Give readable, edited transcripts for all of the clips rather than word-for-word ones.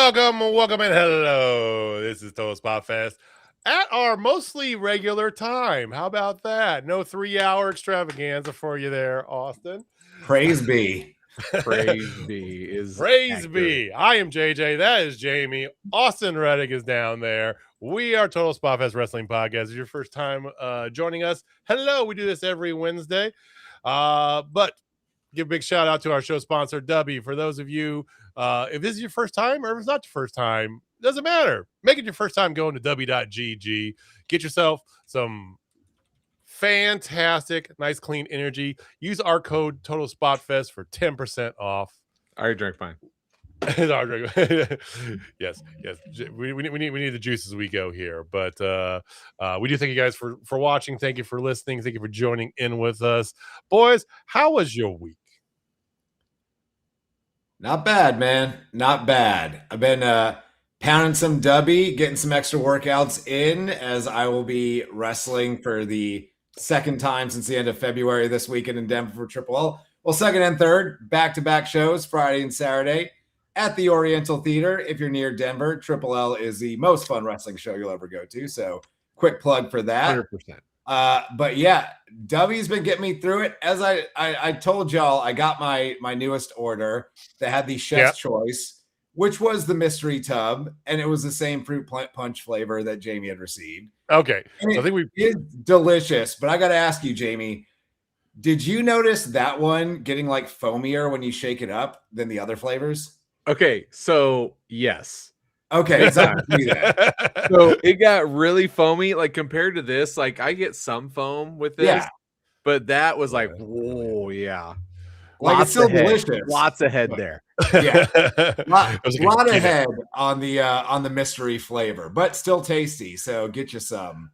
Welcome, and hello. This is Total Spotfest at our mostly regular time. How about that? No 3-hour extravaganza for you there, Austin. Praise be. Praise be is Praise accurate. be. I am JJ. That is Jamie. Austin Reddick is down there. We are Total Spotfest Wrestling Podcast. If it's your first time joining us, hello. We do this every Wednesday. But give a big shout out to our show sponsor, W. For those of you, if this is your first time or if it's not your first time, doesn't matter. Make it your first time going to w.gg. Get yourself some fantastic, nice, clean energy. Use our code Total Spotfest for 10% off. I already drank mine. yes. We need the juice as we go here. But we do thank you guys for watching. Thank you for listening. Thank you for joining in with us. Boys, how was your week? Not bad, man. Not bad. I've been pounding some dubby, getting some extra workouts in as I will be wrestling for the second time since the end of February this weekend in Denver for Triple L. Well, second and third, back-to-back shows, Friday and Saturday at the Oriental Theater. If you're near Denver, Triple L is the most fun wrestling show you'll ever go to. So quick plug for that. 100%. But yeah, W's been getting me through it. As I told y'all, I got my newest order that had the chef's choice, which was the mystery tub, and it was the same fruit punch flavor that Jamie had received. Okay, so I think it's delicious. But I got to ask you, Jamie, did you notice that one getting like foamier when you shake it up than the other flavors? Okay, so yes. Okay, exactly. So it got really foamy, like compared to this. Like I get some foam with this, but that was like, whoa, yeah. Like it's still delicious. Lots of head there. Yeah, lot of head on the mystery flavor, but still tasty. So get you some.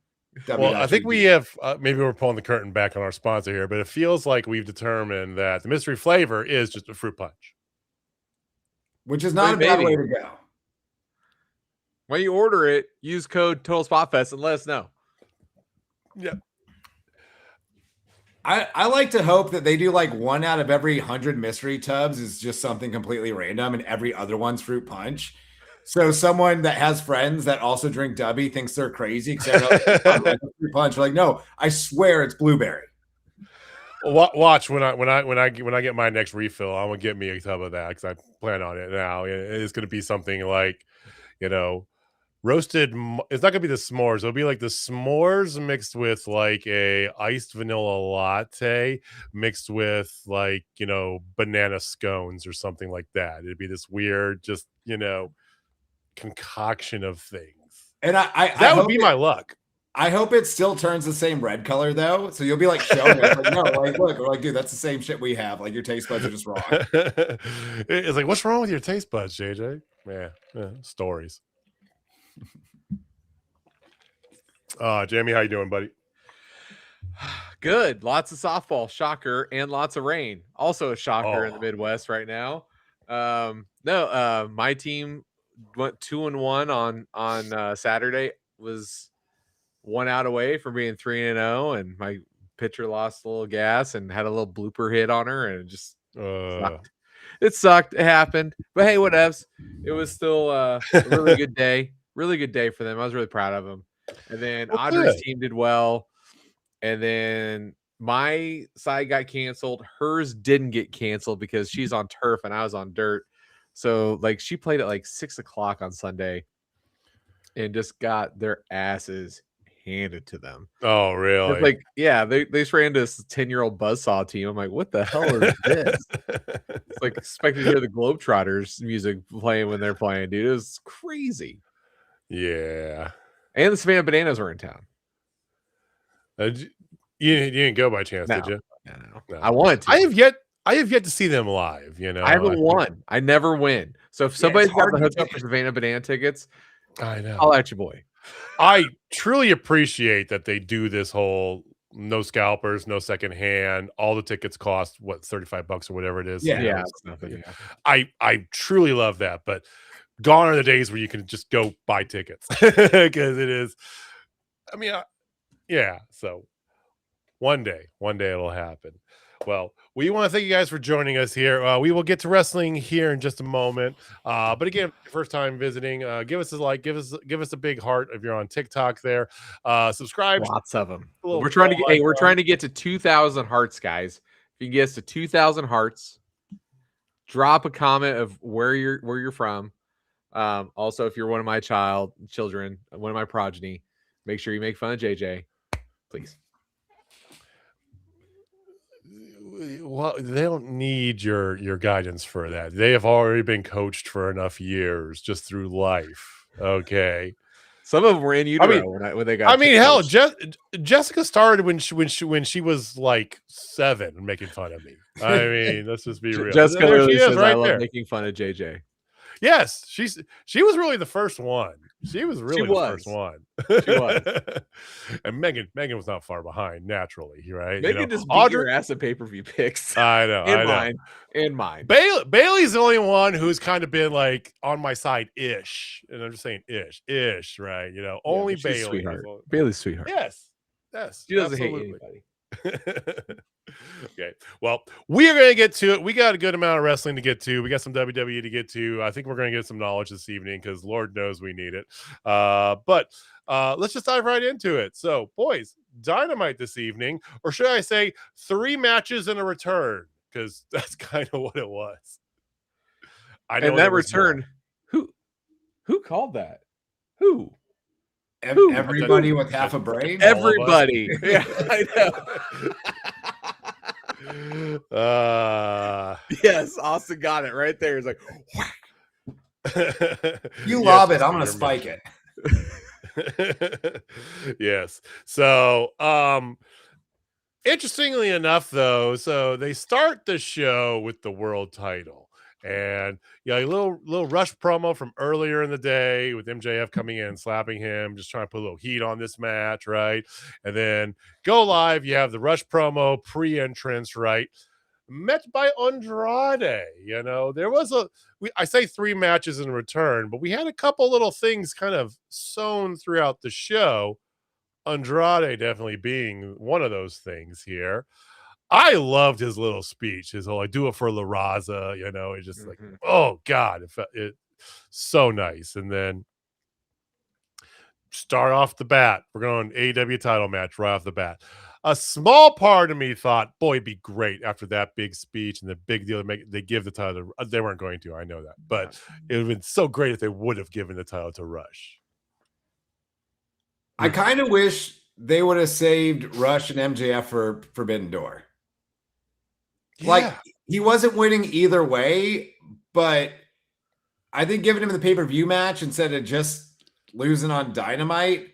Well, I think we have maybe we're pulling the curtain back on our sponsor here, but it feels like we've determined that the mystery flavor is just a fruit punch, which is not a bad way to go. When you order it, use code Total Spotfest and let us know. Yeah. I like to hope that they do like 1 out of every 100 mystery tubs is just something completely random and every other one's fruit punch. So someone that has friends that also drink Dubby thinks they're crazy because they're fruit punch. Like, no, I swear it's blueberry. Watch when I get my next refill, I'm gonna get me a tub of that because I plan on it now. It's gonna be something like, roasted. It's not gonna be the s'mores. It'll be like the s'mores mixed with like a iced vanilla latte mixed with like banana scones or something like that. It'd be this weird, just concoction of things. And that would be my luck. I hope it still turns the same red color though. So you'll be like showing it. Like, no, like look, we're like, dude, that's the same shit we have. Like your taste buds are just wrong. It's like, what's wrong with your taste buds, JJ? Yeah, stories. Jamie, how you doing, buddy? Good. Lots of softball, shocker, and lots of rain. Also a shocker in the Midwest right now. My team went 2-1 on Saturday. Was 1 out away from being 3-0, and my pitcher lost a little gas and had a little blooper hit on her, and it just sucked. It sucked. It happened, but hey, whatevs. It was still a really good day. Really good day for them. I was really proud of them. And then Audrey's team did well. And then my side got canceled. Hers didn't get canceled because she's on turf and I was on dirt. So like she played at like 6:00 on Sunday and just got their asses handed to them. Oh, really? It's like, yeah, they just ran this 10-year-old buzzsaw team. I'm like, what the hell is this? It's like expected to hear the Globetrotters music playing when they're playing, dude. It was crazy. Yeah. And the Savannah Bananas were in town. You didn't go by chance, did you? No. I wanted to. I have yet to see them live. I haven't won. I never win. So if somebody's got the hookup for Savannah Banana tickets, I know. I'll at your boy. I truly appreciate that they do this whole no scalpers, no second hand. All the tickets cost $35 or whatever it is. Yeah. I truly love that, but gone are the days where you can just go buy tickets because it is. I mean, yeah. So one day it'll happen. Well, we want to thank you guys for joining us here. We will get to wrestling here in just a moment. But again, first time visiting, give us a like, give us a big heart if you're on TikTok there. Subscribe. Lots of them. Little We're trying to bell get. Hey, we're icon. trying to get to 2,000 hearts, guys. If you can get us to 2,000 hearts, drop a comment of where you're from. Also, if you're one of my children, one of my progeny, make sure you make fun of JJ, please. Well, they don't need your guidance for that. They have already been coached for enough years just through life. Okay. Some of them were in utero when they got. I mean, hell, Jessica started when she was like 7, making fun of me. I mean, let's just be real. Jessica there literally she is, says, right "I love there." making fun of JJ." Yes, she was really the first one. She was really the first one. She was. And Megan was not far behind naturally, right? Megan just beat your ass at pay-per-view picks. I know. In mine. Bailey's the only one who's kind of been like on my side ish. And I'm just saying ish, right? Only Bailey. Sweetheart. Bailey's sweetheart. Yes. She doesn't hate anybody. Okay, well, we are going to get to it. We got a good amount of wrestling to get to. We got some WWE to get to. I think we're going to get some knowledge this evening because Lord knows we need it. But let's just dive right into it. So, boys, Dynamite this evening, or should I say 3 matches and a return, because that's kind of what it was. I know. And that return, who called that? Who? Everybody with half a brain. Everybody. Yeah, I know. Yes, Austin got it right there. He's like, whack. You lob it, I'm gonna spike it. Yes. So interestingly enough, though, so they start the show with the world title. And a little Rush promo from earlier in the day with MJF coming in, slapping him, just trying to put a little heat on this match, right? And then go live, you have the Rush promo pre-entrance, right? Met by Andrade. There was I say 3 matches in return, but we had a couple little things kind of sewn throughout the show. Andrade definitely being one of those things here. I loved his little speech, his whole "I do it for La Raza," it's just like, oh God, it so nice. And then start off the bat, we're going AEW title match right off the bat. A small part of me thought, boy, it'd be great after that big speech and the big deal they give the title. They weren't going to, I know that, but it would have been so great if they would have given the title to Rush. I kind of wish they would have saved Rush and MJF for Forbidden Door. Yeah. Like, he wasn't winning either way, but I think giving him the pay-per-view match instead of just losing on Dynamite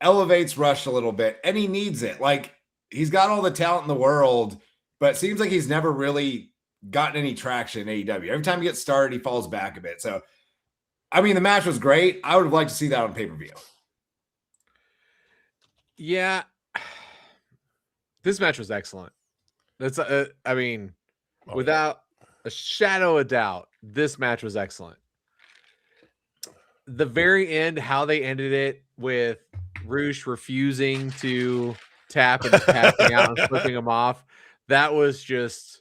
elevates Rush a little bit, and he needs it. Like, he's got all the talent in the world, but it seems like he's never really gotten any traction in AEW. Every time he gets started, he falls back a bit. So, I mean, the match was great. I would have liked to see that on pay-per-view. Yeah. This match was excellent. That's without a shadow of doubt, this match was excellent. The very end, how they ended it with Rush refusing to tap and tapping out and flipping him off, that was just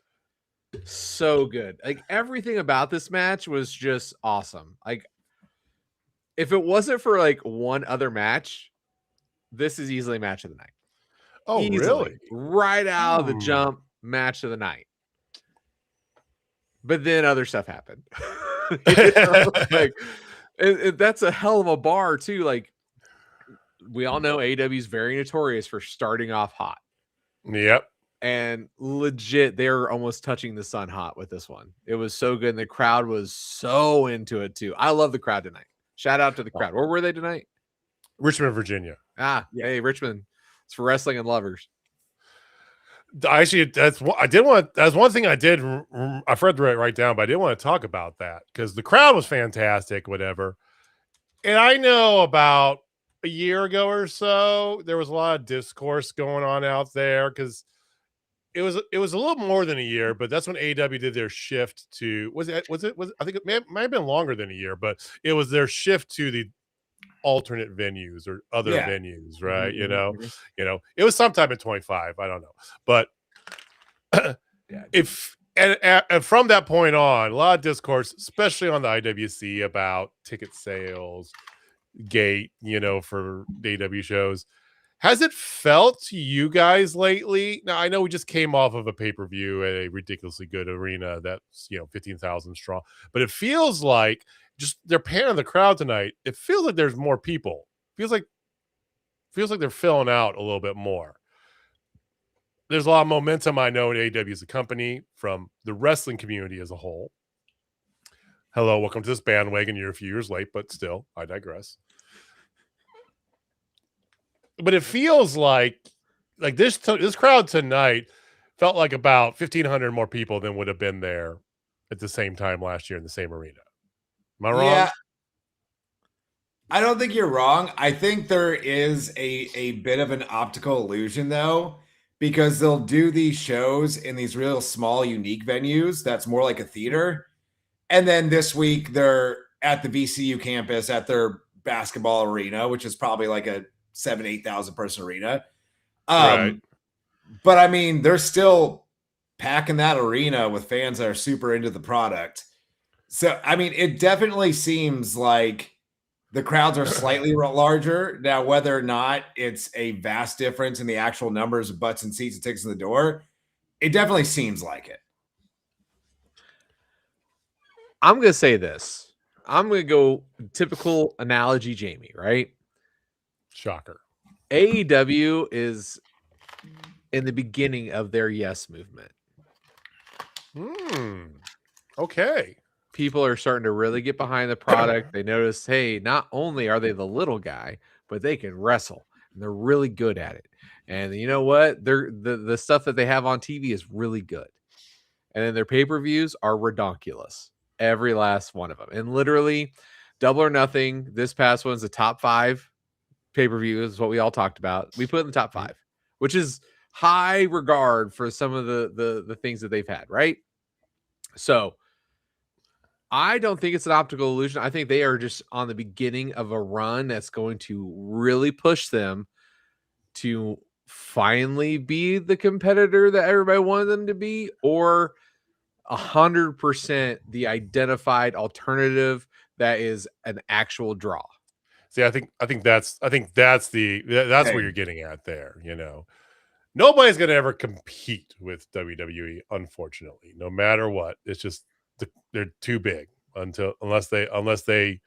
so good. Like, everything about this match was just awesome. Like, if it wasn't for like one other match, this is easily match of the night. Oh, easily. Really? Right out of the jump, match of the night. But then other stuff happened. That's a hell of a bar too. Like, we all know AEW is very notorious for starting off hot. Yep. And legit, they were almost touching the sun hot with this one. It was so good, and the crowd was so into it too. I love the crowd tonight. Shout out to the crowd. Where were they tonight? Richmond, Virginia. Yeah. Hey, Richmond. It's for wrestling and lovers. Actually, that's one thing I did. I forgot to write down, but I didn't want to talk about that because the crowd was fantastic, whatever. And I know about a year ago or so, there was a lot of discourse going on out there because it was a little more than a year, but that's when AEW did their shift to was it I think it might have been longer than a year, but it was their shift to the alternate venues or other venues, right? It was sometime in 25, I don't know, but Yeah. If and from that point on, a lot of discourse, especially on the IWC, about ticket sales, gate, for AEW shows. Has it felt to you guys lately? Now, I know we just came off of a pay-per-view at a ridiculously good arena that's, 15,000 strong, but it feels like just they're panning the crowd tonight. It feels like there's more people. Feels like they're filling out a little bit more. There's a lot of momentum, I know, in AEW as a company from the wrestling community as a whole. Hello, welcome to this bandwagon. You're a few years late, but still, I digress. But it feels like this crowd tonight felt like about 1,500 more people than would have been there at the same time last year in the same arena. Am I wrong? Yeah, I don't think you're wrong. I think there is a bit of an optical illusion, though, because they'll do these shows in these real small, unique venues that's more like a theater. And then this week, they're at the VCU campus at their basketball arena, which is probably like a 8,000 person arena. Right. But I mean, they're still packing that arena with fans that are super into the product. So, I mean, it definitely seems like the crowds are slightly larger. Now, whether or not it's a vast difference in the actual numbers of butts and seats and tickets in the door, it definitely seems like it. I'm going to say this. I'm going to go typical analogy, Jamie, right? Shocker. AEW is in the beginning of their yes movement. Okay. People are starting to really get behind the product. They notice, hey, not only are they the little guy, but they can wrestle and they're really good at it. And you know what? They're the stuff that they have on TV is really good. And then their pay-per-views are redonkulous. Every last one of them. And literally, Double or Nothing, this past one's the top 5 pay-per-view is what we all talked about. We put in the top 5, which is high regard for some of the things that they've had, right? So I don't think it's an optical illusion. I think they are just on the beginning of a run that's going to really push them to finally be the competitor that everybody wanted them to be, or 100% the identified alternative that is an actual draw. See, I think that's what you're getting at there. Nobody's going to ever compete with WWE, unfortunately, no matter what. It's just they're too big unless they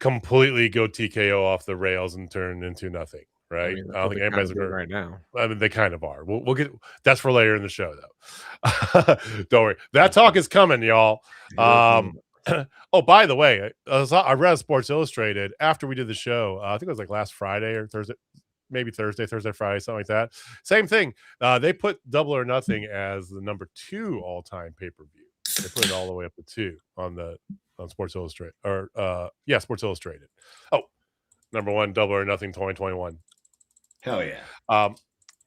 completely go TKO off the rails and turn into nothing. Right? I don't think anybody's going right now. I mean, they kind of are. We'll get that's for later in the show, though. Don't worry. That talk is coming, y'all. Oh, by the way, I read Sports Illustrated after we did the show. I think it was like last Friday or Thursday, maybe Thursday, Friday, something like that. Same thing. They put Double or Nothing as the number 2 all-time pay-per-view. They put it all the way up to 2 on Sports Illustrated Sports Illustrated. Oh, number 1, Double or Nothing 2021. Hell yeah.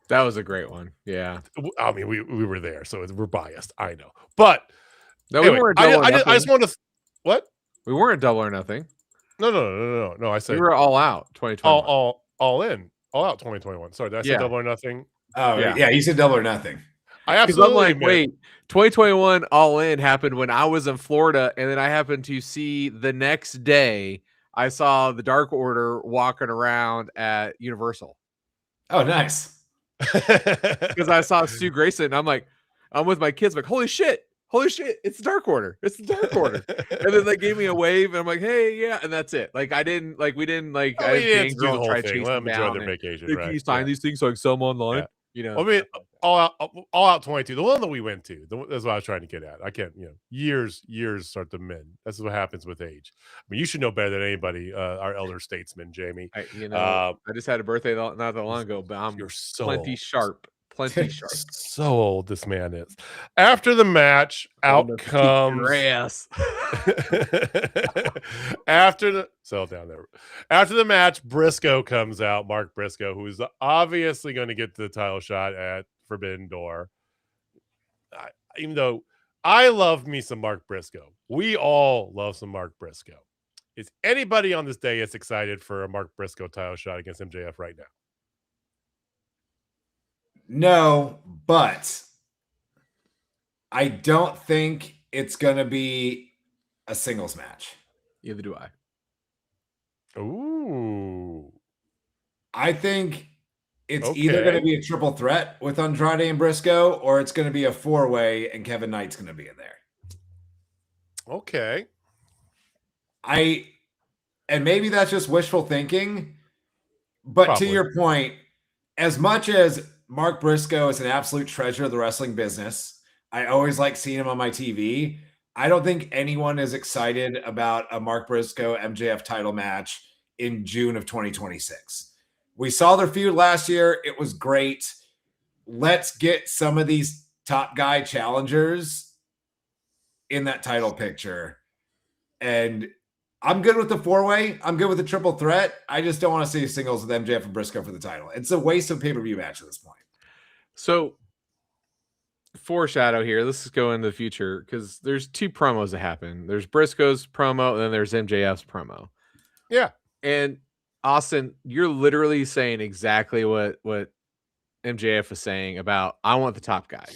That was a great one. Yeah. I mean, we were there, so we're biased. I know. But no, anyway, we weren't I just wanted to what? We weren't Double or Nothing. No. I said we were All Out 2021. All in. All Out 2021. Sorry, did I say Double or Nothing? Oh, yeah, you said Double or Nothing. I absolutely wait, 2021 All In happened when I was in Florida, and then I happened to see the next day I saw the Dark Order walking around at Universal. Oh, nice. Because I saw Stu Grayson, and I'm with my kids, like, holy shit, it's the Dark Order. It's the Dark Order. And then they gave me a wave, and I'm like, hey, yeah, and that's it. Like, we didn't I didn't do the whole thing. Let them enjoy their vacation. Like, can you sign these things so I can sell them online? Yeah. I mean, All Out 22, the one that we went to. That's what I was trying to get at. I can't, years start to mend. That's what happens with age. I mean, you should know better than anybody, our elder statesman, Jamie. I just had a birthday not that long ago, but you're so plenty old. sharp. Plenty sharp. So old this man is. After the match, out comes ass. After the match, Briscoe comes out. Mark Briscoe, who's obviously going to get the title shot at Forbidden Door. Even though I love me some Mark Briscoe, we all love some Mark Briscoe. Is anybody on this day as excited for a Mark Briscoe title shot against MJF right now? No, but I don't think it's going to be a singles match. Either do I. Ooh. I think it's Okay. either going to be a triple threat with Andrade and Briscoe, or it's going to be a 4-way and Kevin Knight's going to be in there. Okay. And maybe that's just wishful thinking, but Probably. to your point, as much as Mark Briscoe is an absolute treasure of the wrestling business, I always like seeing him on my TV. I don't think anyone is excited about a Mark Briscoe MJF title match in June of 2026. We saw their feud last year. It was great. Let's get some of these top guy challengers in that title picture. And I'm good with the 4-way. I'm good with the triple threat. I just don't want to see singles with MJF and Briscoe for the title. It's a waste of pay-per-view match at this point. So, foreshadow here. Let's just go into the future because there's 2 promos that happen. There's Briscoe's promo and then there's MJF's promo. Yeah. And Austin, you're literally saying exactly what MJF was saying about I want the top guy.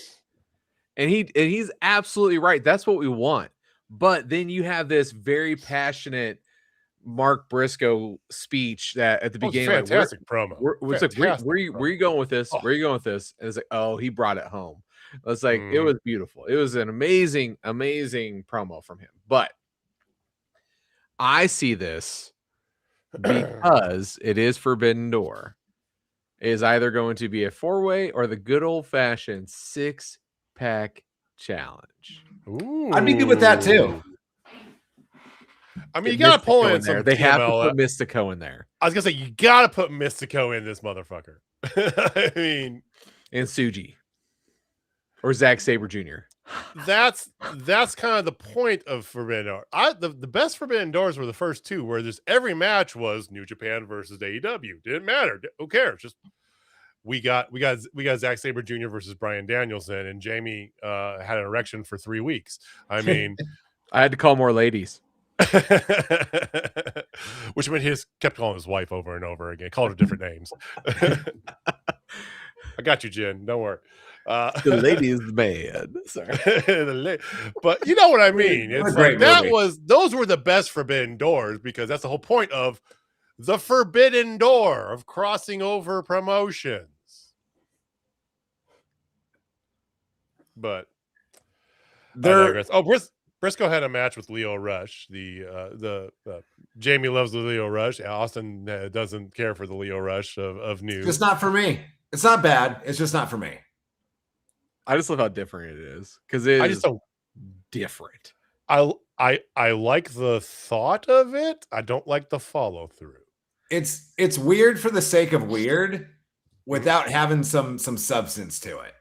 And he's absolutely right. That's what we want. But then you have this very passionate Mark Briscoe speech that at the beginning, fantastic promo. It's like, where are you going with this? Where are you going with this? And it's like, oh, he brought it home. It's like, it was beautiful. It was an amazing, amazing promo from him. But I see this because it is Forbidden Door. It is either going to be a 4-way or the good old-fashioned 6-pack challenge. Ooh. I'd be good with that too. I mean, you got to pull in some. They have to put Mystico in there. I was gonna say you got to put Mystico in this motherfucker. I mean, and Suji or Zack Sabre Jr. That's kind of the point of Forbidden Door. The best Forbidden Doors were the first 2, where just every match was New Japan versus AEW. Didn't matter. Who cares? Just we got Zack Sabre Jr. versus Bryan Danielson, and Jamie had an erection for 3 weeks. I mean, I had to call more ladies. Which meant he just kept calling his wife over and over again, called her different names. I got you, Jen. Don't worry. The lady is the man. Sorry. But you know what I mean. It's like those were the best Forbidden Doors because that's the whole point of the Forbidden Door of crossing over promotions. But Briscoe had a match with Lio Rush. The Jamie loves the Lio Rush. Austin doesn't care for the Lio Rush of news. It's not for me. It's not bad. It's just not for me. I just love how different it is because I just don't different. I like the thought of it. I don't like the follow through. It's weird for the sake of weird without having some substance to it.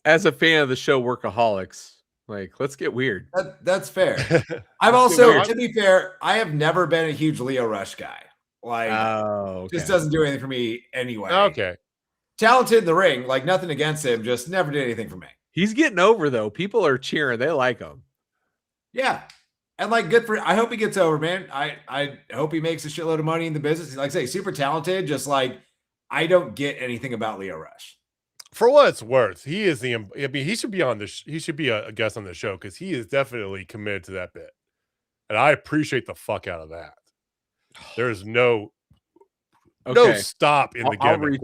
As a fan of the show Workaholics, like, let's get weird. That's fair. I've also, to be fair, I have never been a huge Lio Rush guy. Like, just doesn't do anything for me anyway. Okay. Talented in the ring, like nothing against him, just never did anything for me. He's getting over though. People are cheering. They like him. Yeah. And like good for I hope he gets over, man. I hope he makes a shitload of money in the business. Like I say, super talented, just like I don't get anything about Lio Rush. For what it's worth, he is the. I mean, he should be on this. He should be a guest on the show because he is definitely committed to that bit, and I appreciate the fuck out of that. There's no stop in the gimmick.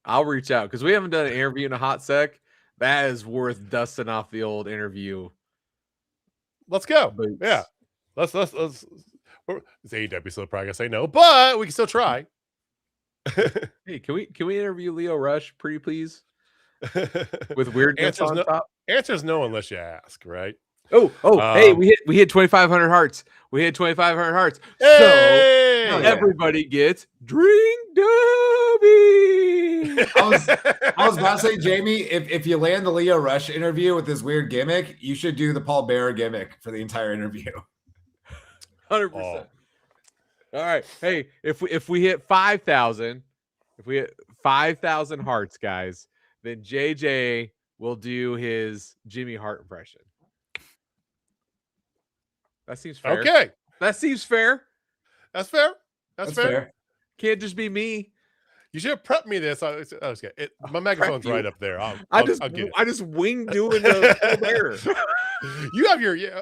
I'll reach out because we haven't done an interview in a hot sec. That is worth dusting off the old interview. Let's go. Boots. Yeah, let's. It's AEW, so probably gonna say no, but we can still try. Hey, can we interview Lio Rush, pretty please? With weirdness on top. Answer's no unless you ask, right? Hey, we hit 2,500 hearts. We hit 2,500 hearts. Hey! So everybody gets drink Dubby. I was about to say, Jamie, if you land the Lio Rush interview with this weird gimmick, you should do the Paul Bearer gimmick for the entire interview. 100%. All right. Hey, if we hit 5,000, if we hit 5,000 hearts, guys, then JJ will do his Jimmy Hart impression. That seems fair. Okay. That seems fair. That's fair. That's fair. Can't just be me. You should have prepped me this. My microphone's right up there. I'll get it. I just winged doing the bear. You have your yeah.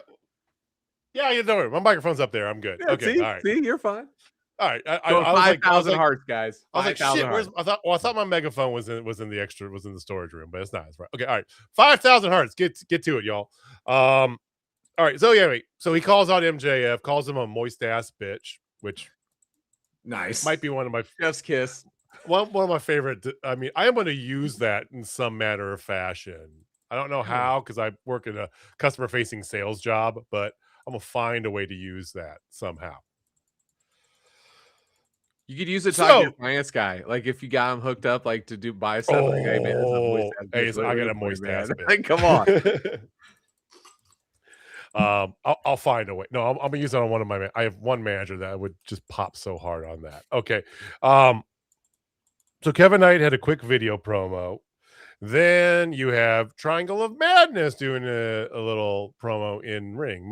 Don't worry. My microphone's up there. I'm good. Yeah, okay, all right. See, you're fine. All right. I So was like 5,000 hearts, guys. I was like, shit. I thought my megaphone was in the storage room, but it's not. It's right. Okay. All right. 5,000 hearts. Get to it, y'all. All right. So yeah, wait. So he calls out MJF, calls him a moist ass bitch, which nice might be one of my Chef's kiss. One of my favorite. I mean, I am going to use that in some manner or fashion. I don't know how because I work in a customer facing sales job, but I'm gonna find a way to use that somehow. You could use it to talk to your finance guy. Like if you got him hooked up, like to buy stuff. Like, hey man, I got a moist ass bitch. Like, come on. I'll find a way. No, I'm gonna use it on one of my. I have one manager that would just pop so hard on that. Okay. So Kevin Knight had a quick video promo. Then you have Triangle of Madness doing a little promo in ring.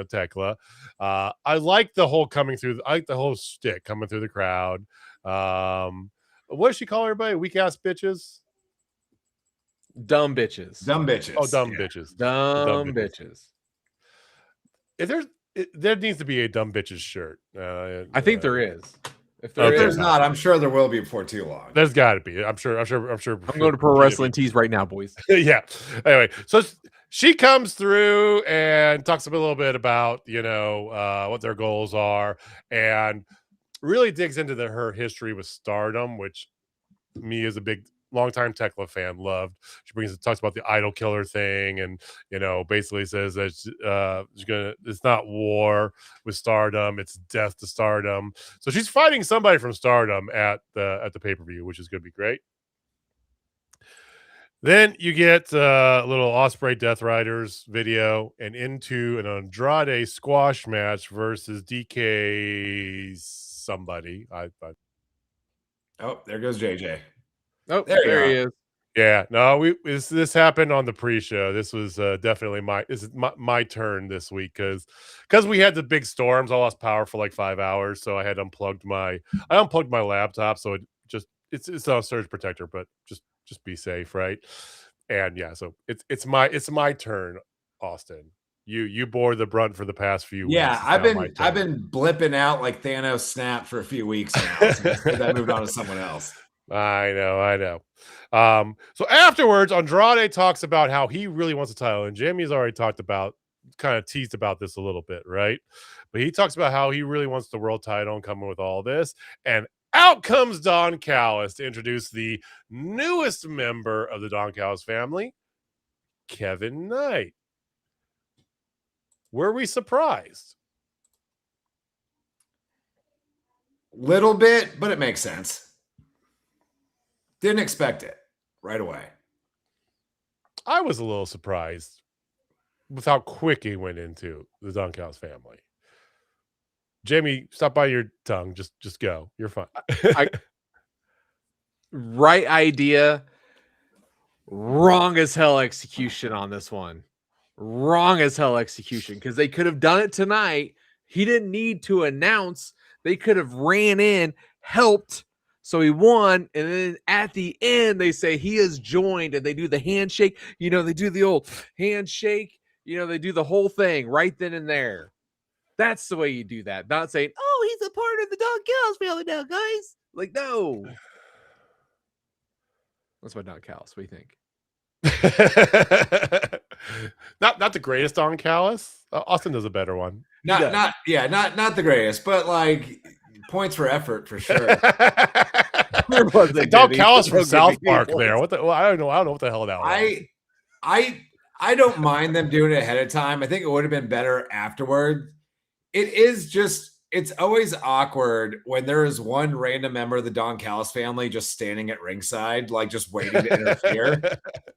Tekla. I like the whole coming through. I like the whole shtick coming through the crowd. What does she call everybody? Weak ass bitches. Dumb bitches. Dumb bitches. Oh, dumb bitches. Dumb bitches. There needs to be a dumb bitches shirt. I think there is. If there's not, I'm sure there will be before too long. There's got to be. I'm sure. I'm going to Pro Wrestling Tees right now, boys. Yeah. Anyway, so she comes through and talks a little bit about what their goals are, and really digs into her history with Stardom, which me as a big longtime Tekla fan loved. She talks about the idol killer thing, and basically says that it's not war with Stardom, it's death to Stardom. So she's fighting somebody from Stardom at the pay-per-view, which is going to be great. Then you get a little Ospreay Death Riders video and into an Andrade squash match versus DK somebody. Oh, there goes JJ. Oh, there he is. Yeah, no, this happened on the pre-show. This was definitely my turn this week because we had the big storms. I lost power for like 5 hours, so I had unplugged my laptop. So it's not a surge protector, but just be safe, right? And yeah, so it's my turn, Austin. You bore the brunt for the past few weeks. Yeah, I've been blipping out like Thanos snapped for a few weeks now. So I moved on to someone else. I know. So afterwards, Andrade talks about how he really wants a title, and Jamie's already kind of teased about this a little bit, right? But he talks about how he really wants the world title and coming with all this, and out comes Don Callis to introduce the newest member of the Don Callis family, Kevin Knight. Were we surprised? Little bit, but it makes sense. Didn't expect it right away. I was a little surprised with how quick he went into the Don Callis family. Jamie, stop by your tongue. Just go. You're fine. Right idea. Wrong as hell execution on this one. Wrong as hell execution because they could have done it tonight. He didn't need to announce. They could have ran in, helped. So he won, and then at the end, they say he has joined, and they do the handshake. They do the old handshake. They do the whole thing right then and there. That's the way you do that. Not saying, oh, he's a part of the Don Callis family now, guys. Like, no. That's my Don Callis. What do you think? Not the greatest Don Callis. Austin does a better one. Not the greatest, but like points for effort for sure. Like Don Callis from South Park there. What the? Well, I don't know what the hell that was. I don't mind them doing it ahead of time. I think it would have been better afterward. It's always awkward when there is one random member of the Don Callis family just standing at ringside, like just waiting to interfere.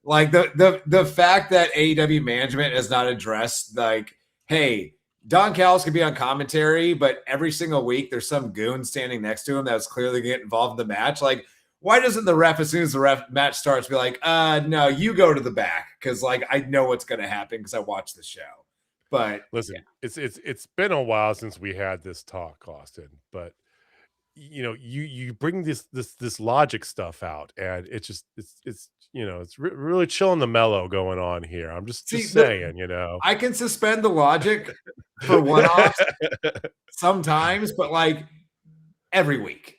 Like the fact that AEW management has not addressed, like, hey, Don Callis could be on commentary, but every single week there's some goon standing next to him that was clearly getting involved in the match. Like, why doesn't the ref, as soon as the match starts, be like, no, you go to the back because like I know what's going to happen because I watched the show. But listen, yeah. It's been a while since we had this talk, Austin. But you bring this logic stuff out, and it's really chilling the mellow going on here. I'm just saying, I can suspend the logic for one-offs sometimes, but like every week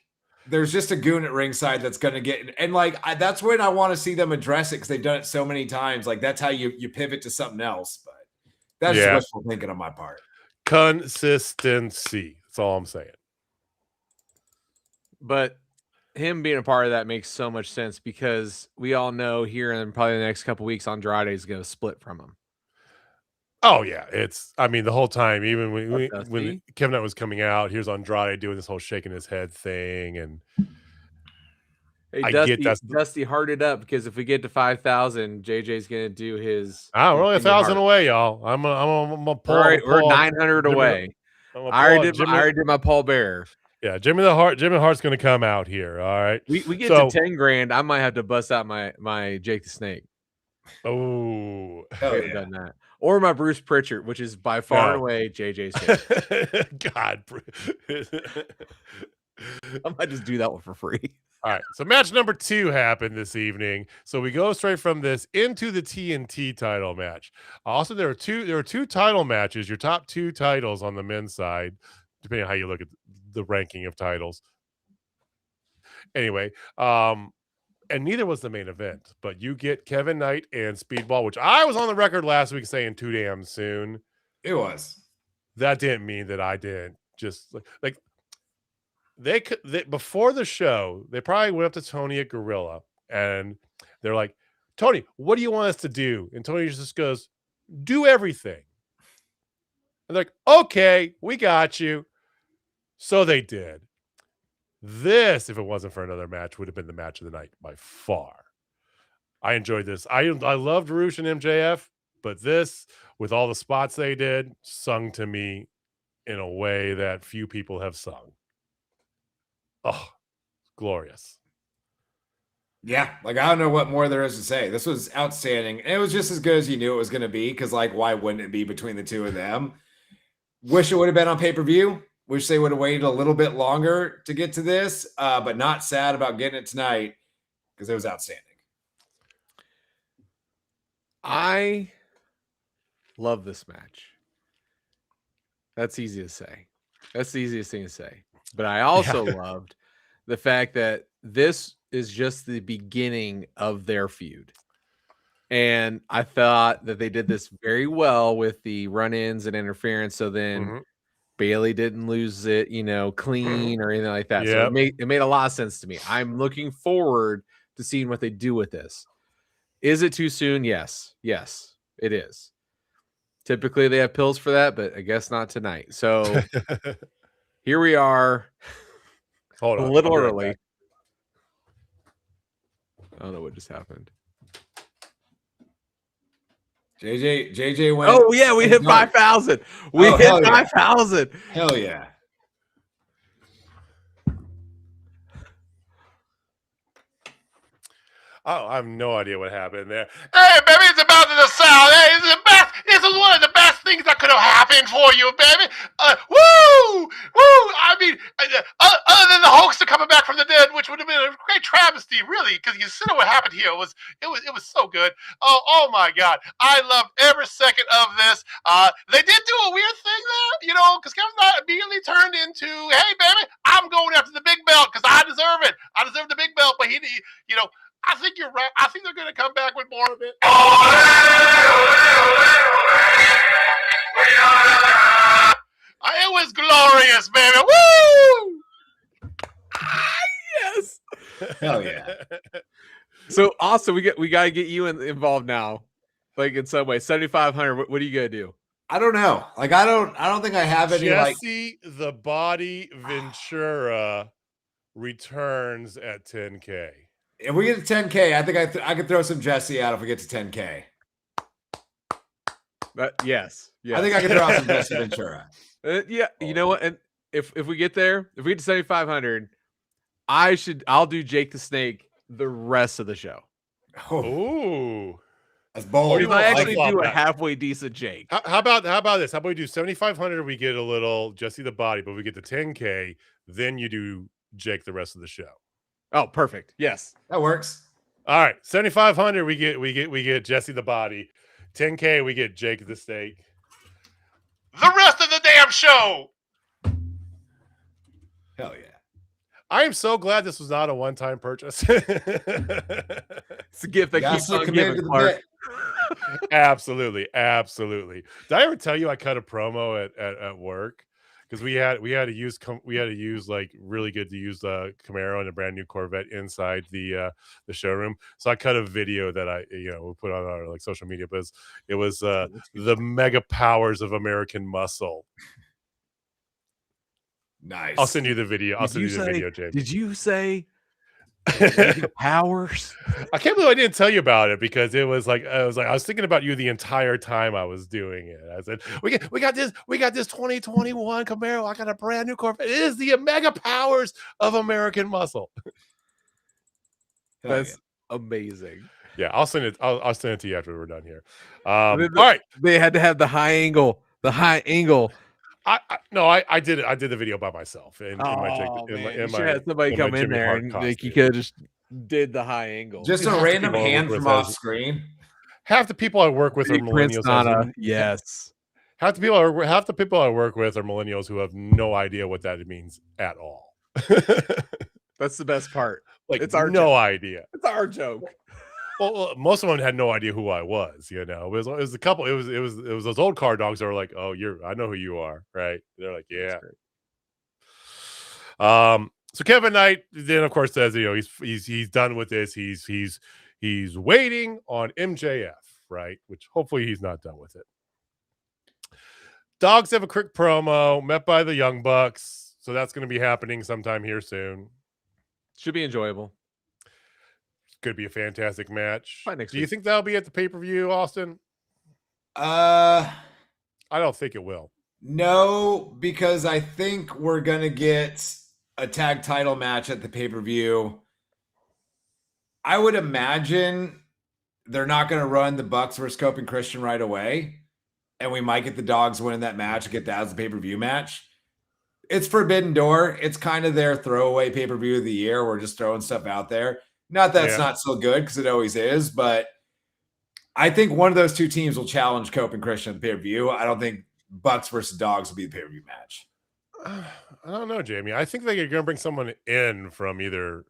there's just a goon at ringside that's going to get, and like that's when I want to see them address it, because they've done it so many times. Like that's how you pivot to something else. But that's just wishful thinking on my part. Consistency. That's all I'm saying. But him being a part of that makes so much sense, because we all know here in probably the next couple of weeks, Andrade is going to split from him. Oh yeah, the whole time, even when Kevin Knight was coming out, here's Andrade doing this whole shaking his head thing, and hey, Dusty hearted up, because if we get to 5,000, JJ's going to do his. We're only 1,000 away, y'all. I'm a pull. All right, we're 900 away. I already did my Paul Bear. Yeah, Jimmy Hart's going to come out here. All right, we get to 10 grand. I might have to bust out my Jake the Snake. Oh, done that. Or my Bruce Pritchard, which is by far and away JJ's favorite. God, I might just do that one for free. All right, so match number 2 happened this evening. So we go straight from this into the TNT title match. Also, there were two title matches. Your top 2 titles on the men's side, depending on how you look at the ranking of titles. Anyway, and neither was the main event, but you get Kevin Knight and Speedball, which I was on the record last week saying too damn soon. It was. That didn't mean that I didn't. Just like they before the show, they probably went up to Tony at Gorilla and they're like, Tony, what do you want us to do? And Tony just goes, do everything. And they're like, okay, we got you. So they did. This, if it wasn't for another match, would have been the match of the night by far. I enjoyed this. I loved Rush and MJF, but this, with all the spots they did, sung to me in a way that few people have sung. Oh, glorious. Yeah, like I don't know what more there is to say. This was outstanding. And it was just as good as you knew it was going to be, because like, why wouldn't it be between the two of them? Wish it would have been on pay-per-view. Wish they would have waited a little bit longer to get to this, but not sad about getting it tonight, because it was outstanding. I love this match. That's easy to say. That's the easiest thing to say. But I also loved the fact that this is just the beginning of their feud. And I thought that they did this very well with the run-ins and interference. So then Bailey didn't lose it, clean or anything like that. So it made a lot of sense to me. I'm looking forward to seeing what they do with this. Is it too soon? Yes. Yes, it is. Typically they have pills for that, but I guess not tonight. So here we are. Hold on. A little early. I don't know what just happened. JJ went. Oh yeah, we hit 5,000. We hit 5,000. Hell yeah. Oh, I have no idea what happened there. Hey, baby, it's about to the south. Hey, it's the best. This is one of the best things that could have happened for you, baby. Woo! I mean, other than the hoaxer coming back from the dead, which would have been a great travesty, really, because you see what happened here. It was so good. Oh my God, I loved every second of this. They did do a weird thing there, because Kevin Knight immediately turned into, hey, baby, I'm going after the big belt because I deserve it. I deserve the big belt, but he I think you're right. I think they're going to come back with more of it. It was glorious, baby. Woo! Yes. Hell yeah. So also we got to get you involved now, like in some way. 7,500. What are you gonna do? I don't know. Like I don't think I have any. Jesse the Body Ventura returns at 10K. If we get to 10K, I think I could throw some Jesse out if we get to 10K. Yes. I think I could throw out some Jesse Ventura. You know what? And if we get there, if we get to 7,500, I'll do Jake the Snake the rest of the show. Oh, that's bold. Or I actually do a halfway decent Jake. How about this? How about we do 7,500? We get a little Jesse the Body, but we get to 10K, then you do Jake the rest of the show. Oh, perfect. Yes. That works. All right, 7,500. We get Jesse the Body. 10K. We get Jake the Steak. The rest of the damn show. Hell yeah. I am so glad this was not a one-time purchase. It's a gift that keeps on giving, Clark. Absolutely. Did I ever tell you I cut a promo at work? Because we had to use like really good to use Camaro and a brand new Corvette inside the showroom. So I cut a video that I we put on our like social media, but it was the mega powers of American muscle. Nice. I'll send you the video. James. Did you say powers? I can't believe I didn't tell you about it because I was thinking about you the entire time I was doing it. I said, we got this 2021 Camaro. I got a brand new Corvette. It is the mega powers of American muscle. That's amazing. Yeah, I'll send it. I'll send it to you after we're done here. All right. They had to have the high angle. I did it. I did the video by myself. You should have somebody come in there and like you could just did the high angle. Just a random hand from off screen. Half the people I work with are millennials. Yes. Half the people I work with are millennials who have no idea what that means at all. That's the best part. Like it's our idea. It's our joke. Well, most of them had no idea who I was. It was a couple. It was those old car dogs that were like, "Oh, I know who you are," right? They're like, "Yeah." So Kevin Knight then, of course, says, he's done with this. He's waiting on MJF, right? Which hopefully he's not done with it. Dogs have a quick promo met by the Young Bucks, so that's going to be happening sometime here soon. Should be enjoyable. Could be a fantastic match. Do you think that'll be at the pay-per-view, Austin? I don't think it will. No, because I think we're gonna get a tag title match at the pay-per-view. I would imagine they're not gonna run the Bucks versus Cope and Christian right away, and we might get the Dogs winning that match and get that as a pay-per-view match. It's Forbidden Door. It's kind of their throwaway pay-per-view of the year. We're just throwing stuff out there. Not that it's not so good, because it always is, but I think one of those two teams will challenge Cope and Christian at the pay-per-view. I don't think Bucks versus Dogs will be the pay-per-view match. I don't know, Jamie. I think they're going to bring someone in from either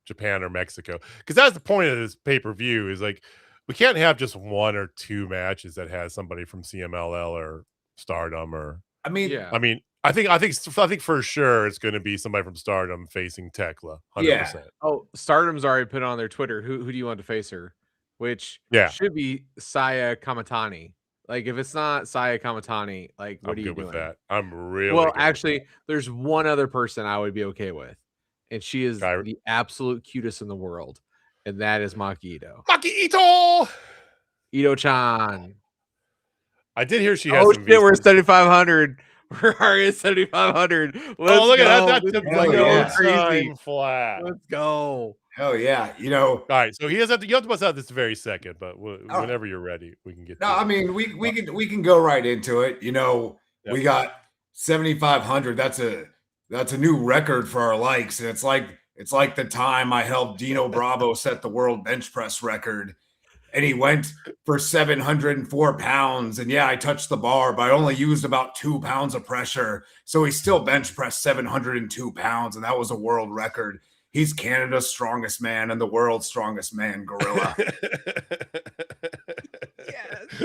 Japan or Mexico, because that's the point of this pay-per-view is like we can't have just one or two matches that has somebody from CMLL or Stardom or. I think for sure it's going to be somebody from Stardom facing Tekla. 100%. Yeah. Oh, Stardom's already put on their Twitter. Who do you want to face her? Which should be Saya Kamatani. Like if it's not Saya Kamatani, like what are you doing? With that? I'm really well. Actually, there's one other person I would be okay with, and she is the absolute cutest in the world, and that is Maki Ito. Ito-chan. I did hear she has. Oh shit, we're 7,500. We're already at 7,500. Oh, look at that! That's crazy flat. Let's go. Hell yeah! All right. So you have to bust out this very second, but whenever you're ready, we can get. No, I mean we can go right into it. We got 7,500. That's a new record for our likes, and it's like the time I helped Dino Bravo set the world bench press record. And he went for 704 pounds. And yeah, I touched the bar, but I only used about 2 pounds of pressure. So he still bench pressed 702 pounds. And that was a world record. He's Canada's strongest man and the world's strongest man, gorilla. Yes.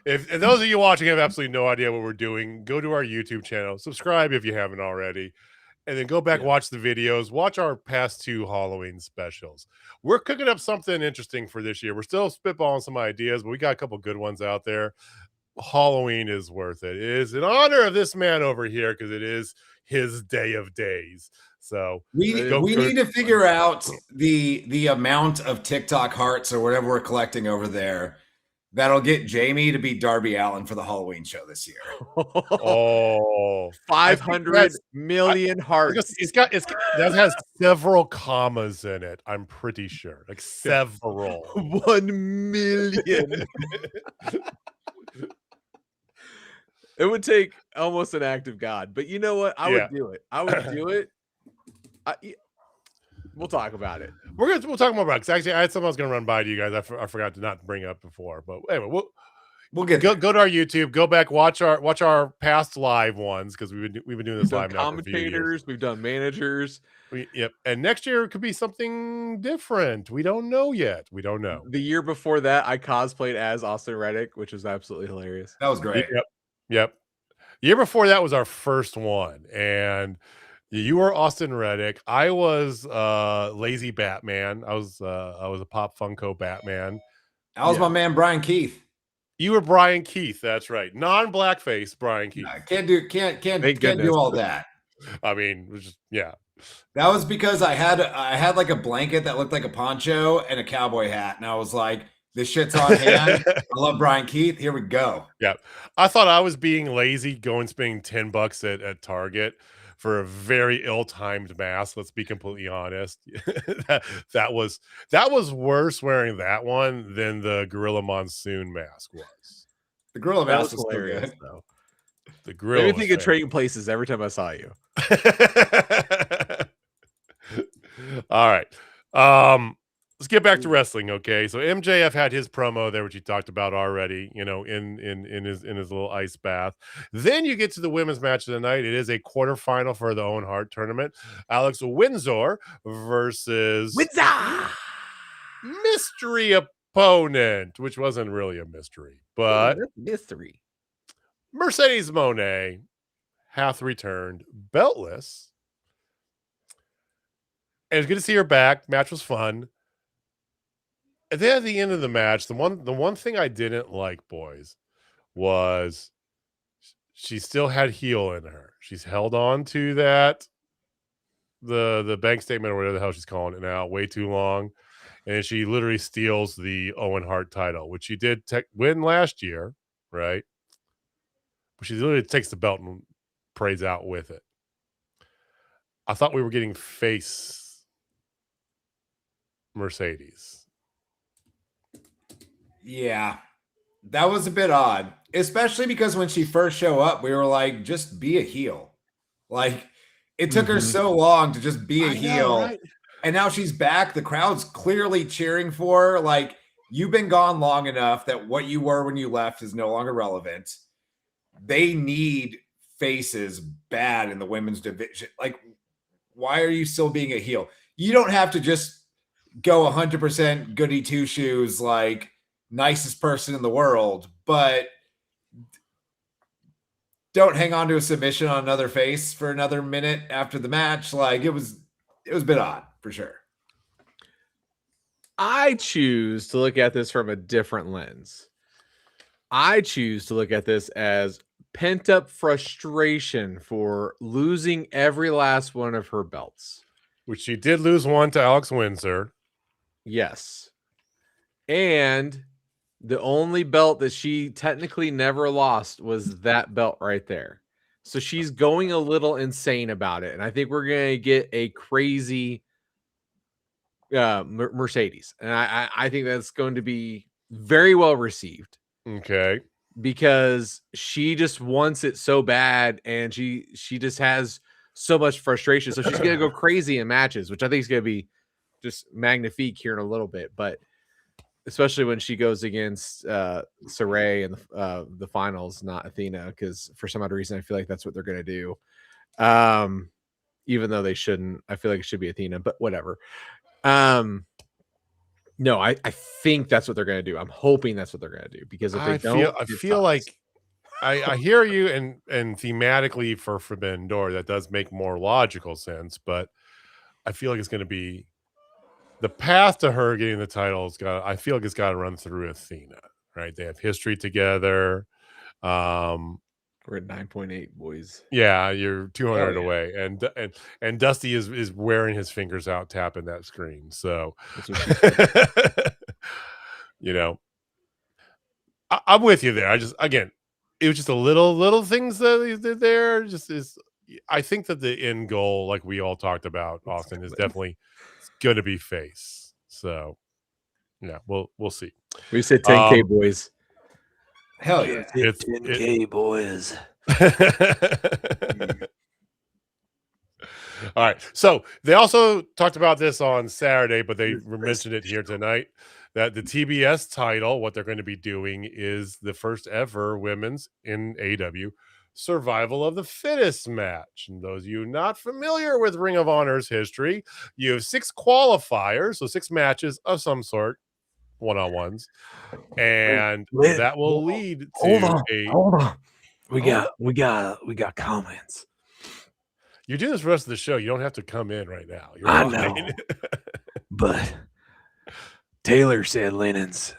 If those of you watching have absolutely no idea what we're doing, go to our YouTube channel, subscribe if you haven't already. And then go back, watch the videos, watch our past 2 Halloween specials. We're cooking up something interesting for this year. We're still spitballing some ideas, but we got a couple good ones out there. Halloween is worth it. It is in honor of this man over here because it is his day of days. So we need to figure out the amount of TikTok hearts or whatever we're collecting over there that'll get Jamie to be Darby Allin for the Halloween show this year. 500 million hearts. That has several commas in it. I'm pretty sure, like several. 1 million. It would take almost an act of God, but you know what? I Yeah. would do it. I would do it. We'll talk about it. We'll talk more about it. 'Cause actually, I had something I was going to run by to you guys. I forgot to not bring up before, but anyway, We'll get go there. to our YouTube. Go back, watch our past live ones because we've been doing We've this done live now for a few years. commentators. We've done managers. Yep. And next year could be something different. We don't know yet. We don't know. The year before that, I cosplayed as Austin Reddick, which was absolutely hilarious. That was great. Yep. Year before that was our first one, and you were Austin Reddick. I was Lazy Batman. I was a Pop Funko Batman. That was my man Brian Keith. You were Brian Keith. That's right. Non-blackface Brian Keith. Can't do all that. I mean, it was just, yeah. That was because I had like a blanket that looked like a poncho and a cowboy hat, and I was like, this shit's on hand. I love Brian Keith. Here we go. Yeah. I thought I was being lazy going spending $10 at Target for a very ill-timed mask. Let's be completely honest. that was worse wearing that one than the Gorilla Monsoon mask was. The Gorilla That mask was was hilarious, good. though. The Gorilla. Made me think of Trading Places every time I saw you. All right. Let's get back to wrestling, okay? So MJF had his promo there, which he talked about already, you know, in his little ice bath. Then you get to the women's match of the night. It is a quarterfinal for the Owen Hart tournament. Alex Windsor versus mystery opponent, which wasn't really a mystery, but mystery. Mercedes Mone hath returned beltless. And it's good to see her back. Match was fun. And then at the end of the match, the one thing I didn't like, boys, was she still had heel in her. She's held on to that, the bank statement or whatever the hell she's calling it now, way too long. And she literally steals the Owen Hart title, which she did win last year, right? But she literally takes the belt and prays out with it. I thought we were getting face Mercedes. Yeah, that was a bit odd, especially because when she first showed up, we were like, just be a heel. Like, it took her so long to just be a heel. Right? And now she's back. The crowd's clearly cheering for her. Like, you've been gone long enough that what you were when you left is no longer relevant. They need faces bad in the women's division. Like, why are you still being a heel? You don't have to just go 100% goody two shoes, like, nicest person in the world, but don't hang on to a submission on another face for another minute after the match. Like, it was a bit odd for sure. I choose to look at this from a different lens. I choose to look at this as pent-up frustration for losing every last one of her belts. Which she did lose one to Alex Windsor. Yes. And the only belt that she technically never lost was that belt right there. So she's going a little insane about it. And I think we're going to get a crazy Mercedes. And I think that's going to be very well received. Okay. Because she just wants it so bad. And she just has so much frustration. So she's going to go crazy in matches, which I think is going to be just magnifique here in a little bit. But especially when she goes against Saray in the finals, not Athena, because for some odd reason I feel like that's what they're going to do. Even though they shouldn't. I feel like it should be Athena, but whatever. No, I think that's what they're going to do. I'm hoping that's what they're going to do, because if they don't, I feel like I hear you, and thematically for Forbidden Door, that does make more logical sense, but I feel like it's going to be the path to her getting the title. I feel like it's got to run through Athena, right? They have history together. We're at 9.8, boys. Yeah, you're 200 away, and Dusty is wearing his fingers out, tapping that screen. So, you know, I'm with you there. It was just a little things that he did there. I think that the end goal, like we all talked about, Austin, is definitely going to be face. So, yeah, we'll see. We said 10K, boys. Hell yeah. It's 10K, boys. All right. So they also talked about this on Saturday, but they mentioned it here tonight that the TBS title, what they're going to be doing is the first ever women's in AEW survival of the fittest match. And those of you not familiar with Ring of Honor's history, you have 6 qualifiers, so 6 matches of some sort, one-on-ones, and that will lead to hold on. We got comments. You're doing this for the rest of the show. You don't have to come in right now. You're I fine. know. But Taylor said Lennon's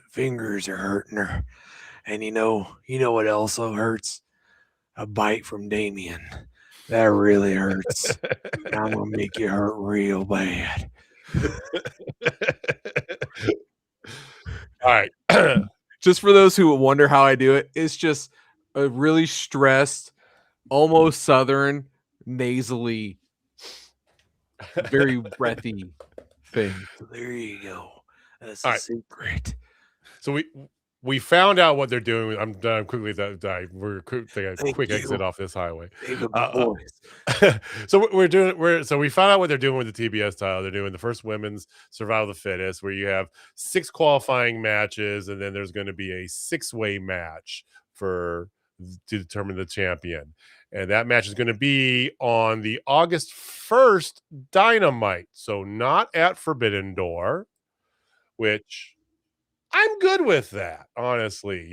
fingers are hurting her. And you know what also hurts? A bite from Damien. That really hurts. I'm gonna make you hurt real bad. All right. Just for those who wonder how I do it, it's just a really stressed, almost southern, nasally, very breathy thing. So there you go. That's All a right. secret. So we found out what they're doing. I'm done quickly. We're quick exit off this highway. So we found out what they're doing with the TBS title. They're doing the first women's survival of the fittest, where you have 6 qualifying matches, and then there's going to be a 6-way match to determine the champion. And that match is going to be on the August 1st Dynamite. So not at Forbidden Door, which I'm good with that, honestly.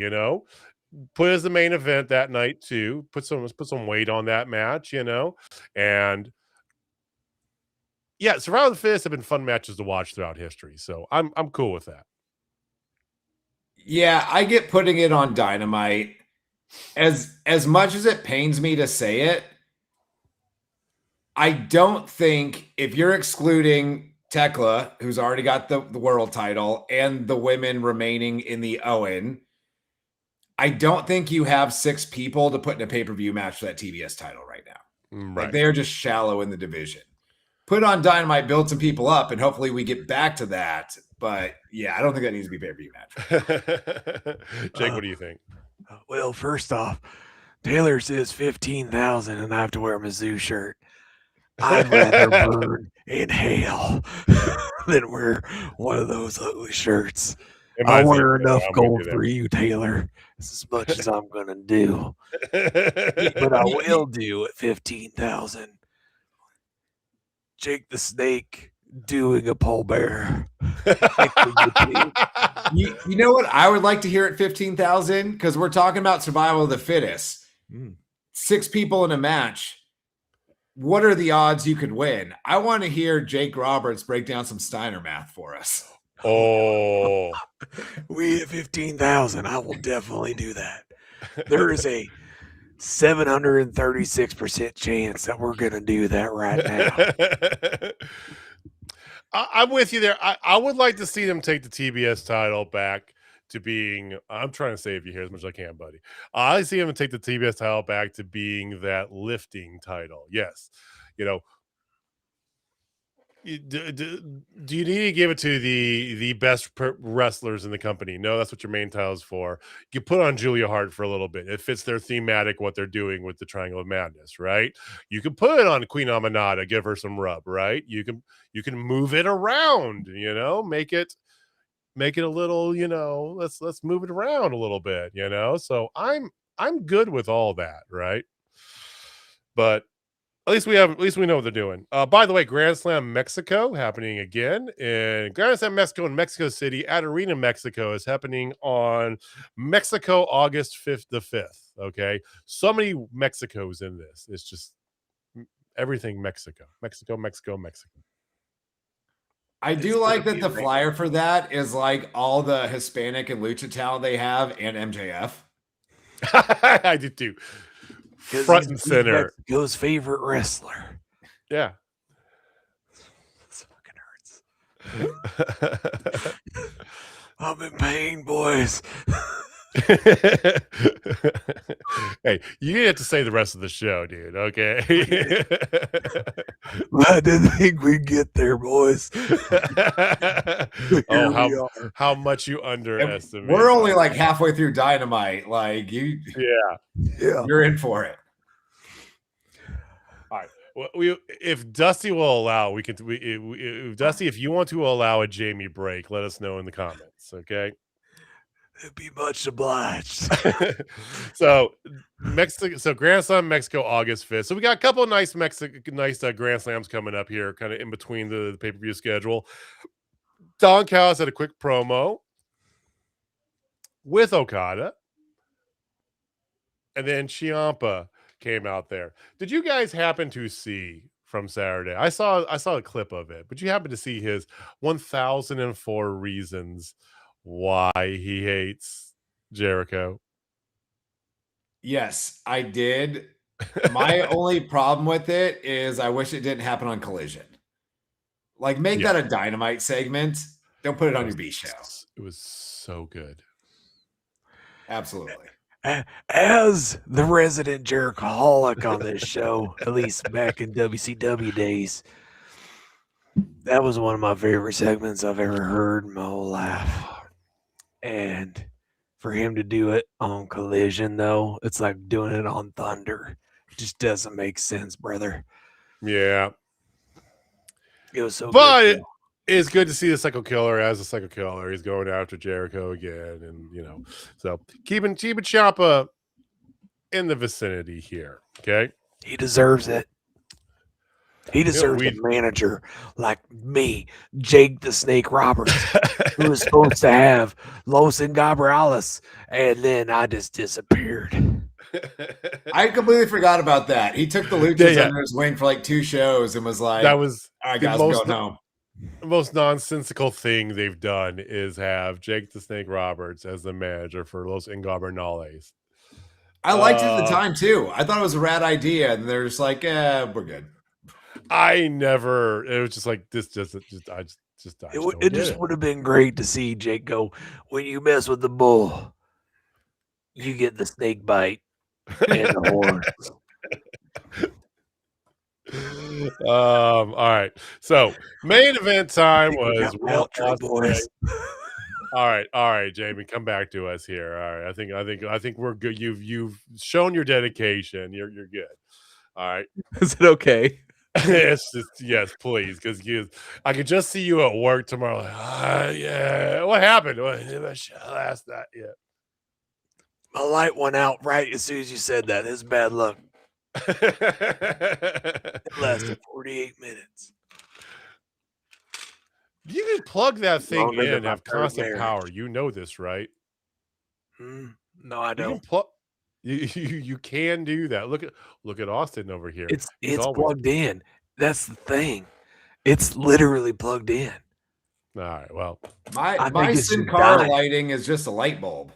Put as the main event that night too. Put some weight on that match, and yeah, Survival of the Fittest have been fun matches to watch throughout history. So I'm cool with that. Yeah, I get putting it on Dynamite. As much as it pains me to say it, I don't think, if you're excluding Tekla, who's already got the world title, and the women remaining in the Owen, I don't think you have 6 people to put in a pay-per-view match for that TBS title right now. Right. Like, they're just shallow in the division. Put on Dynamite, build some people up, and hopefully we get back to that. But yeah, I don't think that needs to be a pay-per-view match. Jake, what do you think? Well, first off, Taylor says 15,000 and I have to wear a Mizzou shirt. I'd rather burn in hell than wear one of those ugly shirts. I wear enough gold for you, Taylor. It's as much as I'm going to do. But I will do at 15,000. Jake the Snake doing a pole bear. You know what I would like to hear at 15,000? Because we're talking about survival of the fittest. 6 people in a match. What are the odds you could win? I want to hear Jake Roberts break down some Steiner math for us. Oh, we at 15,000. I will definitely do that. There is a 736% chance that we're going to do that right now. I'm with you there. I would like to see them take the TBS title back to being, I'm trying to save you here as much as I can, buddy. I see them take the TBS title back to being that lifting title. Yes. Do you need to give it to the best wrestlers in the company? No, that's what your main title is for. You put on Julia Hart for a little bit. It fits their thematic, what they're doing with the Triangle of Madness, right? You can put it on Queen Amanada, give her some rub, right? You can move it around, make it a little, let's move it around a little bit, So I'm good with all that, right? But at least we know what they're doing. By the way, Grand Slam Mexico happening again, and Grand Slam Mexico in Mexico City at Arena Mexico is happening on Mexico August 5th. Okay, so many Mexicos in this. It's just everything Mexico. I do like that the flyer for that is like all the Hispanic and lucha talent they have and MJF. I do too. Front and center. Mexico's favorite wrestler. Yeah. This fucking hurts. I'm in pain, boys. Hey, you have to say the rest of the show, dude. Okay. I didn't think we'd get there, boys. Oh, how much you underestimate. We're only like halfway through Dynamite. Like Yeah. you're in for it. All right. Well, if Dusty will allow, if Dusty, if you want to allow a Jamie break, let us know in the comments. Okay. It'd be much obliged. So Mexico, so Grand Slam Mexico, August 5th. So we got a couple of nice Grand Slams coming up here, kind of in between the pay-per-view schedule. Don Callis had a quick promo with Okada, and then Ciampa came out there. Did you guys happen to see from Saturday? I saw a clip of it, but you happen to see his 1004 reasons why he hates Jericho? Yes, I did. My only problem with it is I wish it didn't happen on Collision. Like, make that a Dynamite segment. Don't put it on your B show. It was so good. Absolutely. As the resident Jerichoholic on this show, at least back in WCW days, that was one of my favorite segments I've ever heard in my whole life. And for him to do it on Collision, though, it's like doing it on Thunder. It just doesn't make sense, brother. Yeah. It was so good. It's good to see the Psycho Killer as a Psycho Killer. He's going after Jericho again. And, so keeping Ciampa in the vicinity here. Okay. He deserves it. He deserves a manager like me, Jake the Snake Roberts, who was supposed to have Los Ingobernables, and then I just disappeared. I completely forgot about that. He took the Luchas under his wing for like 2 shows and was like, that was all right, guys, I'm going home. The most nonsensical thing they've done is have Jake the Snake Roberts as the manager for Los Ingobernables. I liked it at the time too. I thought it was a rad idea, and they're just like, we're good. It was just like this. It just would have been great to see Jake go, when you mess with the bull, you get the snake bite and the horns. All right. So main event time was boys. All right, Jamie, come back to us here. All right, I think we're good. You've shown your dedication. You're good. All right. Is it okay? It's just, yes, please, because I could just see you at work tomorrow. Like, yeah, what happened? Last night, yeah. My light went out right as soon as you said that. It's bad luck. It lasted 48 minutes. You can plug that thing in and have constant power. You know this, right? No, I don't. You can do that. Look at Austin over here. It's plugged in. That's the thing. It's literally plugged in. All right. Well, my Sin Cara lighting is just a light bulb.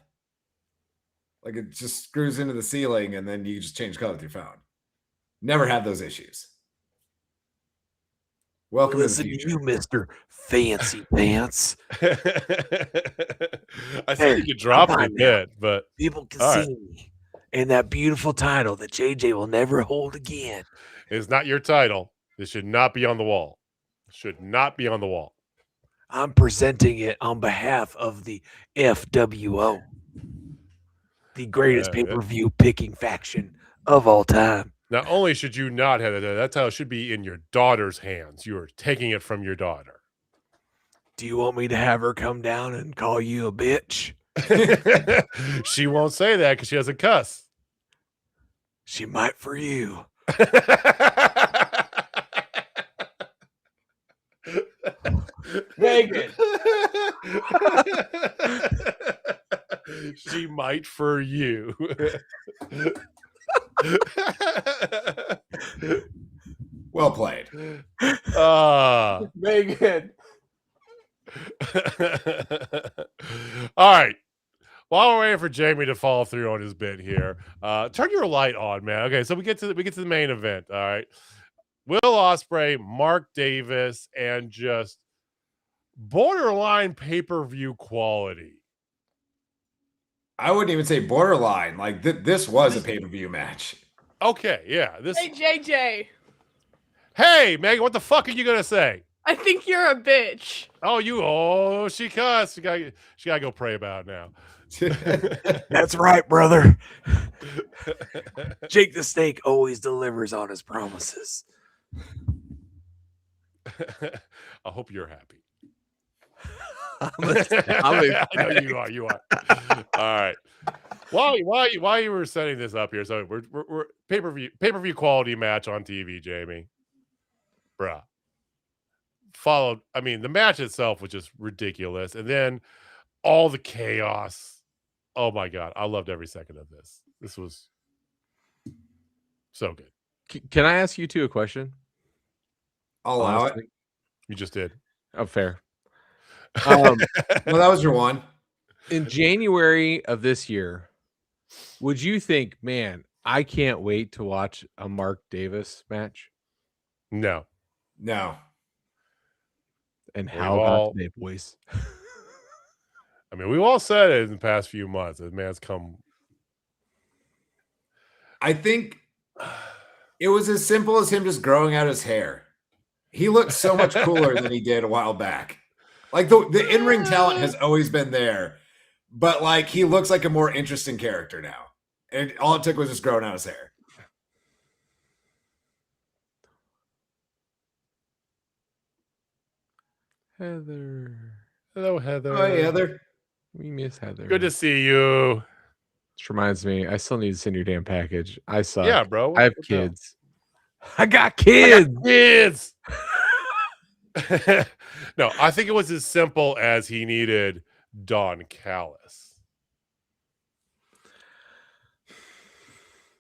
Like, it just screws into the ceiling, and then you just change color with your phone. Never have those issues. Welcome to the future. You, Mr. Fancy Pants. I think you could drop it a bit, but people can see me in that beautiful title that JJ will never hold again. It's not your title. This should not be on the wall. Should not be on the wall. I'm presenting it on behalf of the FWO, the greatest pay-per-view picking faction of all time. Not only should you not have that title should be in your daughter's hands. You are taking it from your daughter. Do you want me to have her come down and call you a bitch? She won't say that because she doesn't cuss. She might for you. Megan. She might for you. Well played. Megan. All right. While we're waiting for Jamie to follow through on his bit here, turn your light on, man. Okay, so we get to the main event. All right. Will Ospreay, Mark Davis, and just borderline pay-per-view quality. I wouldn't even say borderline. Like this was a pay-per-view match. Okay, yeah. Hey, JJ. Hey, Megan, what the fuck are you gonna say? I think you're a bitch. Oh, she cussed. She gotta go pray about it now. That's right, brother. Jake the Snake always delivers on his promises. I hope you're happy. I'm I know you are. All right. While you were setting this up here, so we're pay-per-view quality match on TV, Jamie. Bruh. Followed, I mean, the match itself was just ridiculous, and then all the chaos. Oh my god, I loved every second of this. This was so good. Can I ask you two a question? I'll allow it. You just did. Oh, fair. Well, that was your one. In January of this year, would you think, man, I can't wait to watch a Mark Davis match? No. And We've how all- about today, boys? I mean, we've all said it in the past few months. The man's come. I think it was as simple as him just growing out his hair. He looked so much cooler than he did a while back. Like the in-ring talent has always been there, but like he looks like a more interesting character now. And all it took was just growing out his hair. Heather. Hello, Heather. Oh, hey, Heather. We miss Heather. Good to see you. Which reminds me, I still need to send your damn package. I suck. Yeah, bro. I have What's up? kids. I got kids. Kids. No, I think it was as simple as he needed Don Callis.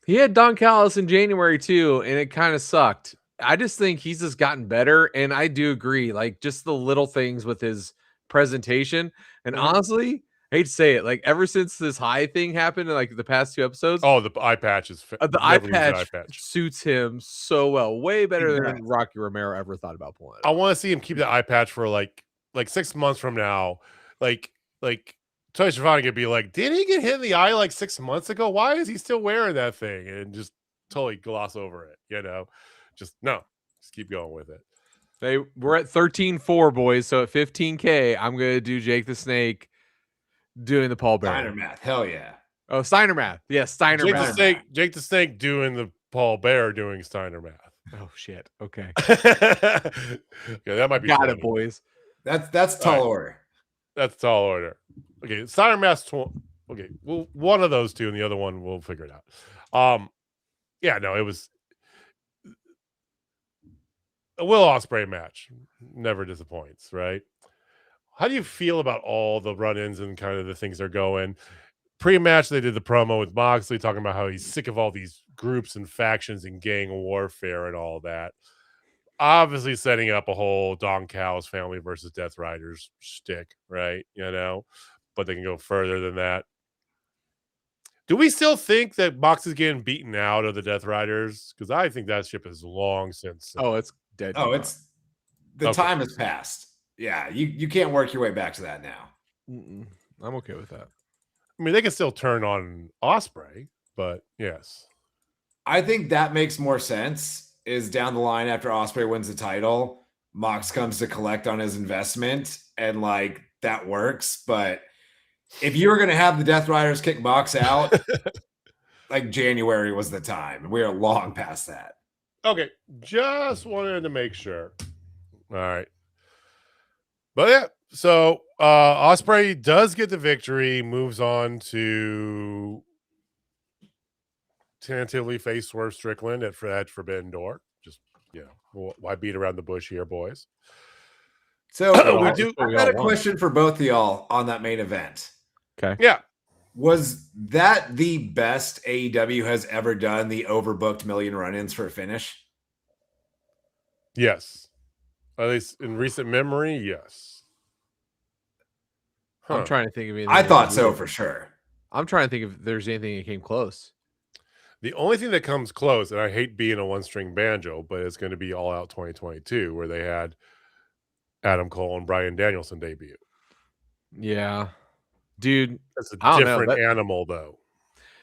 He had Don Callis in January too, and it kind of sucked. I just think he's just gotten better, and I do agree. Like just the little things with his presentation, and honestly, I hate to say it, like ever since this high thing happened in like the past 2 episodes, Oh, the eye patch is the eye never used an patch suits him so well, way better than Rocky Romero ever thought about pulling it. I want to see him keep the eye patch for like 6 months from now. Like Tony Schiavone could be like, did he get hit in the eye like 6 months ago? Why is he still wearing that thing? And just totally gloss over it, Just keep going with it. We're at 13-4, boys. So at 15K, I'm gonna do Jake the Snake doing the Paul Bearer. Steiner math. Hell yeah. Oh, Steiner math. Yes, Steiner Jake math. Jake the Snake doing the Paul Bear doing Steiner math. Oh shit. Okay. Okay, that might be Got funny. it, boys. That's tall order. That's tall order. Okay, Steiner math. Okay, well, one of those two, and the other one we'll figure it out. Yeah, no, it was a Will Ospreay match. Never disappoints, right? How do you feel about all the run-ins and kind of the things they're going? Pre-match, they did the promo with Moxley talking about how he's sick of all these groups and factions and gang warfare and all that. Obviously setting up a whole Don Callis Family versus Death Riders shtick, right? But they can go further than that. Do we still think that Moxley's getting beaten out of the Death Riders? Because I think that ship is long since. Oh, it's dead. Oh, it's the Okay. time has passed. Yeah, you can't work your way back to that now. I'm okay with that. I mean, they can still turn on Ospreay, but yes. I think that makes more sense is down the line after Ospreay wins the title, Mox comes to collect on his investment and like that works. But if you were going to have the Death Riders kick Mox out, like January was the time. We are long past that. Okay, just wanted to make sure. All right. But yeah, so Ospreay does get the victory, moves on to tentatively face Swerve Strickland at Forbidden Door. Just, why beat around the bush here, boys? So We do- I've got a question for both of y'all on that main event. Okay. Yeah. Was that the best AEW has ever done, the overbooked million run-ins for a finish? Yes. At least in recent memory, yes. I'm trying to think of anything. I thought so for sure. I'm trying to think if there's anything that came close. The only thing that comes close, and I hate being a one-string banjo, but it's going to be All Out 2022, where they had Adam Cole and Bryan Danielson debut. Yeah. dude. That's a I don't know. different animal, though.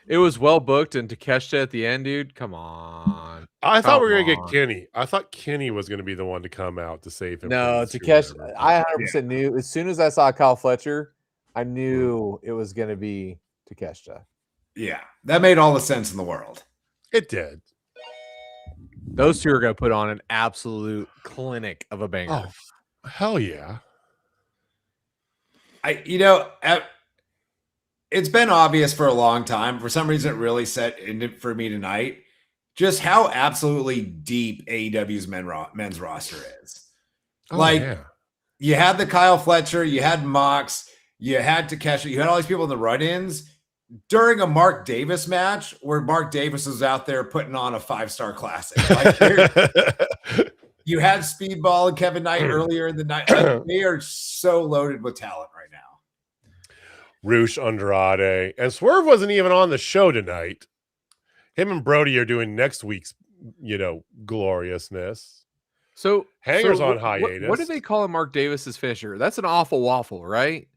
It was well booked, and Takeshita at the end, dude. Come on. I thought we were Come gonna get on. Kenny. I thought Kenny was gonna be the one to come out to save him. No, from Takesh. whatever. I 100% knew as soon as I saw Kyle Fletcher, I knew it was going to be Takeshita. Yeah, that made all the sense in the world. It did. Those two are going to put on an absolute clinic of a banger. Oh, hell yeah! It's been obvious for a long time. For some reason, it really set in for me tonight. Just how absolutely deep AEW's men's roster is. You had the Kyle Fletcher, you had Mox, you had Takeshi, you had all these people in the run-ins during a Mark Davis match where Mark Davis was out there putting on a 5-star classic. You had Speedball and Kevin Knight earlier in the night. They are so loaded with talent right now. Rush, Andrade, and Swerve wasn't even on the show tonight. Him and Brody are doing next week's, gloriousness. So Hanger's on hiatus. What do they call Mark Davis's finisher? That's an awful waffle, right?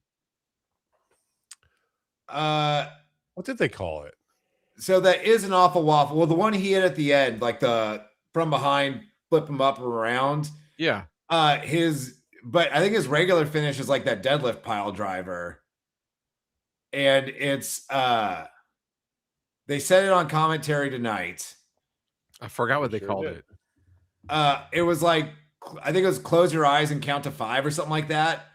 What did they call it? So that is an awful waffle. Well, the one he hit at the end, like the from behind, flip him up and around. Yeah. But I think his regular finish is like that deadlift pile driver. And it's they said it on commentary tonight. I forgot what they called it. It was like, I think it was close your eyes and count to 5 or something like that.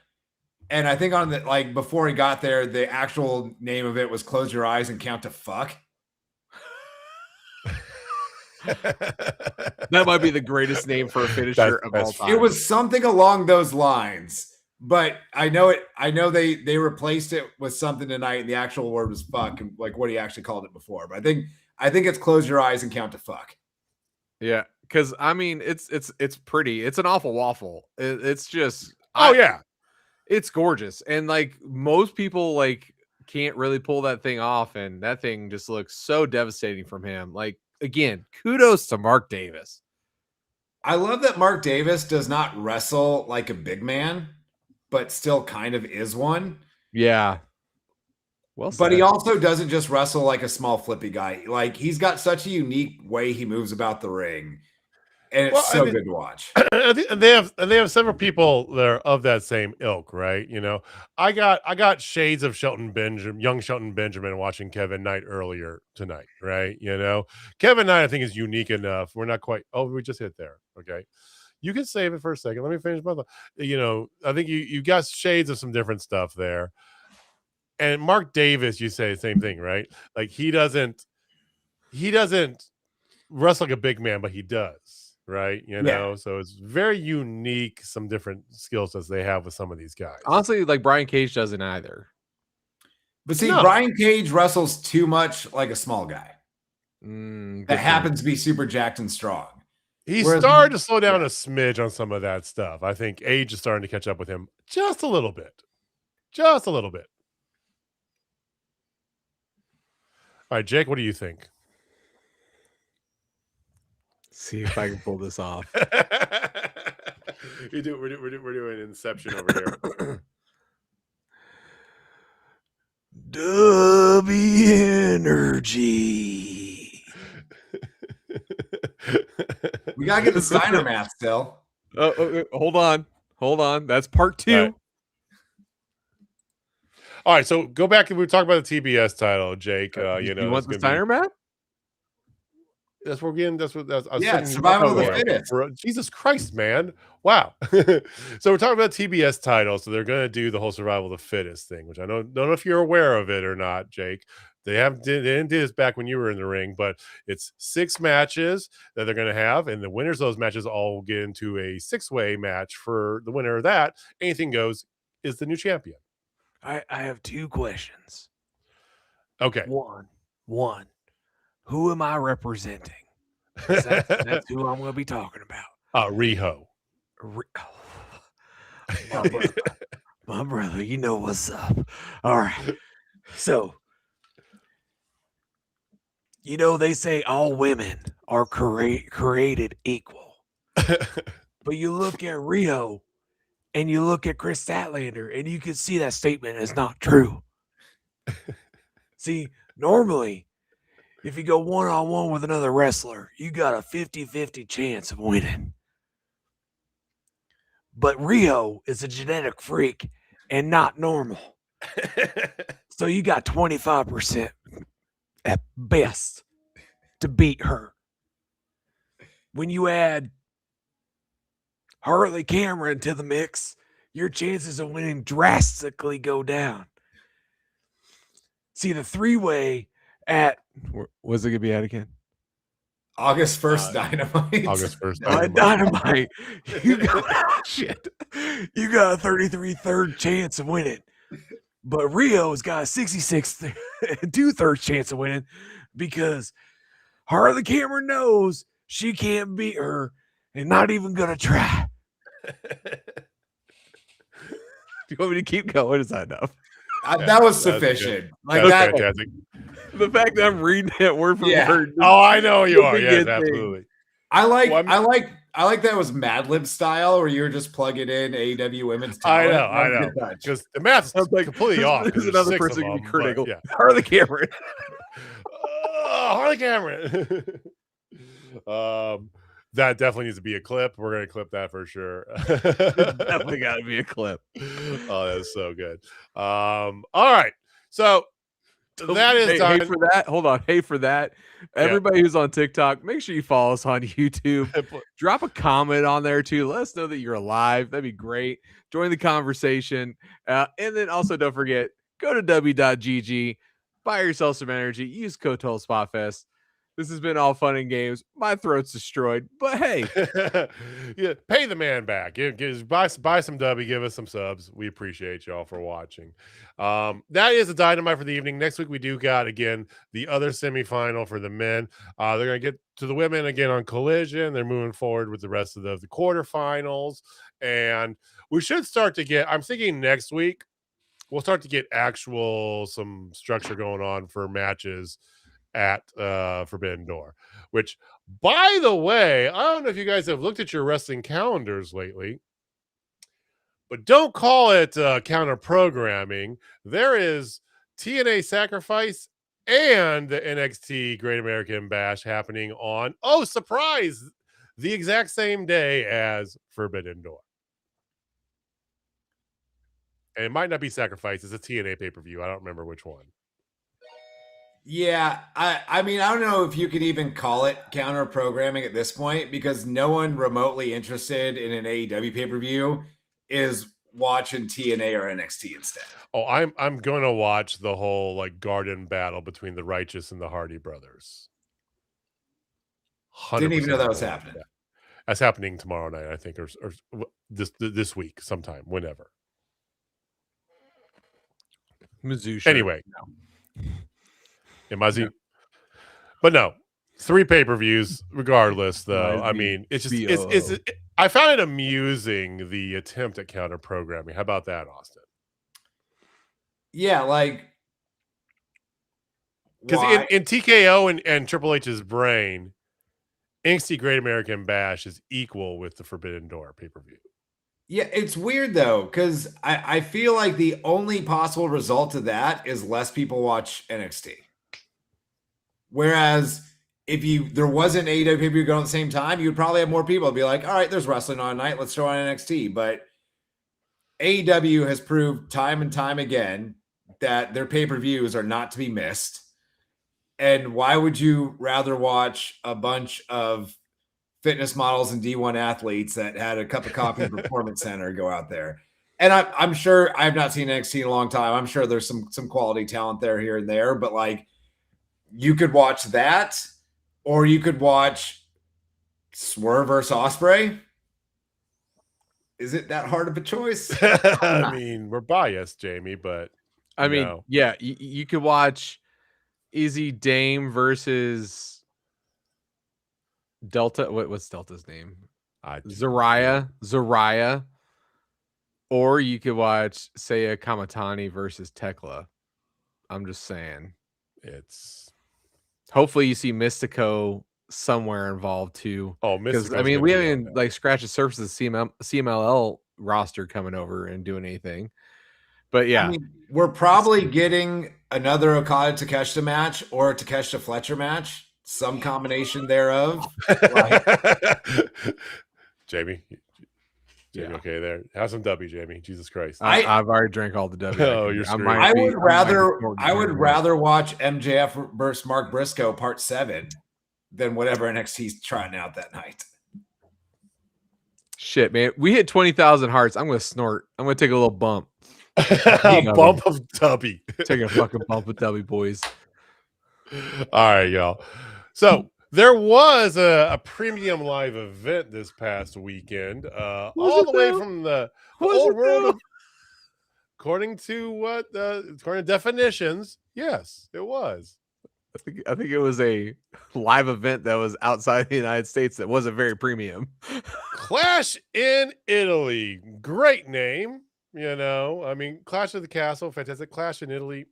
And I think on the, before he got there, the actual name of it was close your eyes and count to fuck. That might be the greatest name for a finisher of all time. It was something along those lines, but I know they replaced it with something tonight, and the actual word was fuck, and like what he actually called it before. But I think it's close your eyes and count to fuck. Yeah, because I mean it's pretty. It's an awful waffle. It's just it's gorgeous, and most people can't really pull that thing off, and that thing just looks so devastating from him. Again, kudos to Mark Davis. I love that Mark Davis does not wrestle like a big man, but still kind of is one. Yeah. Well said. But he also doesn't just wrestle like a small flippy guy. He's got such a unique way he moves about the ring. And it's good to watch. They have several people there of that same ilk, right? I got shades of young Shelton Benjamin watching Kevin Knight earlier tonight, right? Kevin Knight I think is unique enough. We're not quite. Oh, we just hit there. Okay, you can save it for a second. Let me finish my thought. I think you got shades of some different stuff there. And Mark Davis, you say the same thing, right? He doesn't wrestle like a big man, but he does. Right, so it's very unique. Some different skill sets they have with some of these guys. Honestly, Brian Cage doesn't either. But see, Brian Cage wrestles too much like a small guy that happens to be super jacked and strong. He started to slow down a smidge on some of that stuff. I think age is starting to catch up with him just a little bit. Just a little bit. All right, Jake, what do you think? See if I can pull this off. We're doing Inception over here. W energy. We gotta get the Steiner math still. Hold on. That's part 2. All right, so go back and we talk about the TBS title, Jake. You want the Steiner math? That's what we're getting. Survival of the Fittest. Jesus Christ, man! Wow. So we're talking about TBS title. So they're going to do the whole Survival of the Fittest thing, which I don't know if you're aware of it or not, Jake. They didn't do this back when you were in the ring, but it's 6 matches that they're going to have, and the winners of those matches all get into a 6-way match. For the winner of that, anything goes is the new champion. I have 2 questions. Okay. One. Who am I representing? That's who I'm going to be talking about. Riho. My brother, you know what's up. All right. So, they say all women are created equal. But you look at Riho and you look at Chris Statlander and you can see that statement is not true. See, normally, if you go one-on-one with another wrestler, you got a 50-50 chance of winning. But Rio is a genetic freak and not normal. So you got 25% at best to beat her. When you add Harley Cameron to the mix, your chances of winning drastically go down. See, the three-way at... What's it going to be at again? August 1st, Dynamite. August 1st. Dynamite. You got shit. You got a 33/3 chance of winning. But Rio's got a 66 2/3 chance of winning because Harley Cameron knows she can't beat her and not even gonna try. Do you want me to keep going? Is that enough? That was sufficient. Like That's that. fantastic. The fact that I'm reading it word for word. Oh, I know you are. Big Yes, thing. absolutely. I like Well, I like that it was Mad Lib style where you were just plugging in AEW women's I talent. know, I know. Because the math's completely off. 'cause There's there's another 6 of person who can be them, critical. but, yeah. Harley Cameron. Harley Cameron. That definitely needs to be a clip. We're gonna clip that for sure. Definitely got to be a clip. Oh, that's so good. All right. So that is hey, done. hey for that. Hold on. Hey for that. Everybody who's on TikTok, make sure you follow us on YouTube. Drop a comment on there too. Let us know that you're alive. That'd be great. Join the conversation. And then also don't forget, go to w.gg, buy yourself some energy, use code Total Spotfest. This has been all fun and games. My throat's destroyed, but hey. Yeah, pay the man back. Buy some W, give us some subs. We appreciate y'all for watching. That is a Dynamite for the evening. Next week we do got again the other semifinal for the men. They're gonna get to the women again on Collision. They're moving forward with the rest of the quarterfinals, and we should start to get. I'm thinking next week we'll start to get some structure going on for matches at Forbidden Door, which, by the way, I don't know if you guys have looked at your wrestling calendars lately, but don't call it counter programming. There is TNA Sacrifice and the NXT Great American Bash happening on, oh, surprise, the exact same day as Forbidden Door. And it might not be Sacrifice. It's a TNA pay-per-view. I don't remember which one. Yeah, I mean, I don't know if you could even call it counter programming at this point because no one remotely interested in an AEW pay-per-view is watching TNA or NXT instead. Oh, I'm going to watch the whole like garden battle between the Righteous and the Hardy brothers. Didn't even know that was happening. That. That's happening tomorrow night, I think, or this week, sometime, whenever. Mizzou. Anyway, no. But no, 3 pay-per-views regardless, though. I mean, it's just I found it amusing, the attempt at counter programming. How about that, Austin? Yeah, like because in TKO and Triple H's brain, NXT Great American Bash is equal with the Forbidden Door pay-per-view. Yeah, it's weird though, because I feel like the only possible result of that is less people watch NXT. Whereas if there wasn't AEW pay-per-view going at the same time, you'd probably have more people be like, all right, there's wrestling on tonight, let's throw on NXT. But AEW has proved time and time again that their pay-per-views are not to be missed. And why would you rather watch a bunch of fitness models and D1 athletes that had a cup of coffee at the Performance Center go out there? And I'm sure I've not seen NXT in a long time. I'm sure there's some quality talent there here and there, but like you could watch that, or you could watch Swerve versus Ospreay. Is it that hard of a choice? I mean, we're biased, Jamie, but I mean, yeah, you could watch Izzy Dame versus Delta. What's Delta's name? Zariah. Or you could watch Seiya Kamatani versus Tekla. I'm just saying. Hopefully you see Mystico somewhere involved too. Oh, because I mean we haven't like scratched the surface of the CMLL roster coming over and doing anything. But yeah, I mean, we're probably getting another Okada Takeshita match or a Takeshita Fletcher match, some combination thereof. Like, Jamie, Yeah. okay there. Have some W, Jamie. Jesus Christ. I've already drank all the W. Oh, you're screwed. I would rather watch MJF versus Mark Briscoe Part 7 than whatever NXT's trying out that night. Shit, man. We hit 20,000 hearts. I'm going to snort. I'm going to take a little bump. Bump of Tubby. Take a fucking bump with W, boys. All right, y'all. So there was a premium live event this past weekend, all the way from the old world of, according to definitions. Yes, it was. I think it was a live event that was outside the United States that wasn't very premium. Clash in Italy. Great name. I mean, Clash of the Castle, fantastic. Clash in Italy.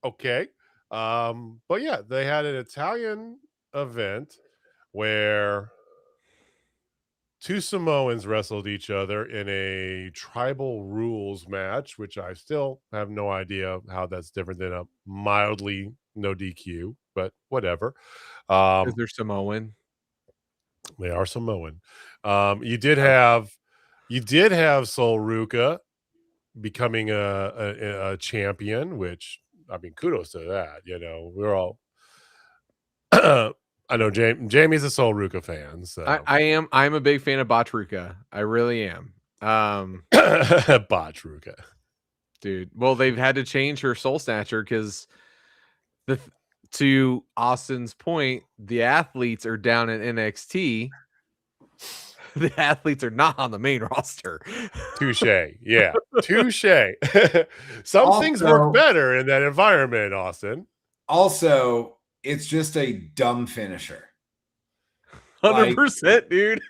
Okay. But yeah, they had an Italian event where two Samoans wrestled each other in a tribal rules match, which I still have no idea how that's different than a mildly no DQ, but whatever. Is there Samoan? They are Samoan. You did have Sol Ruka becoming a champion, which, I mean, kudos to that. We're all I know Jamie's a Sol Ruka fan, so I'm a big fan of Botch Ruka. I really am. Botch Ruka. Dude. Well, they've had to change her Soul Snatcher because to Austin's point, the athletes are down in NXT. The athletes are not on the main roster. Touche. Yeah. Touche. Some things work better in that environment, Austin. Also, it's just a dumb finisher. 100%, dude.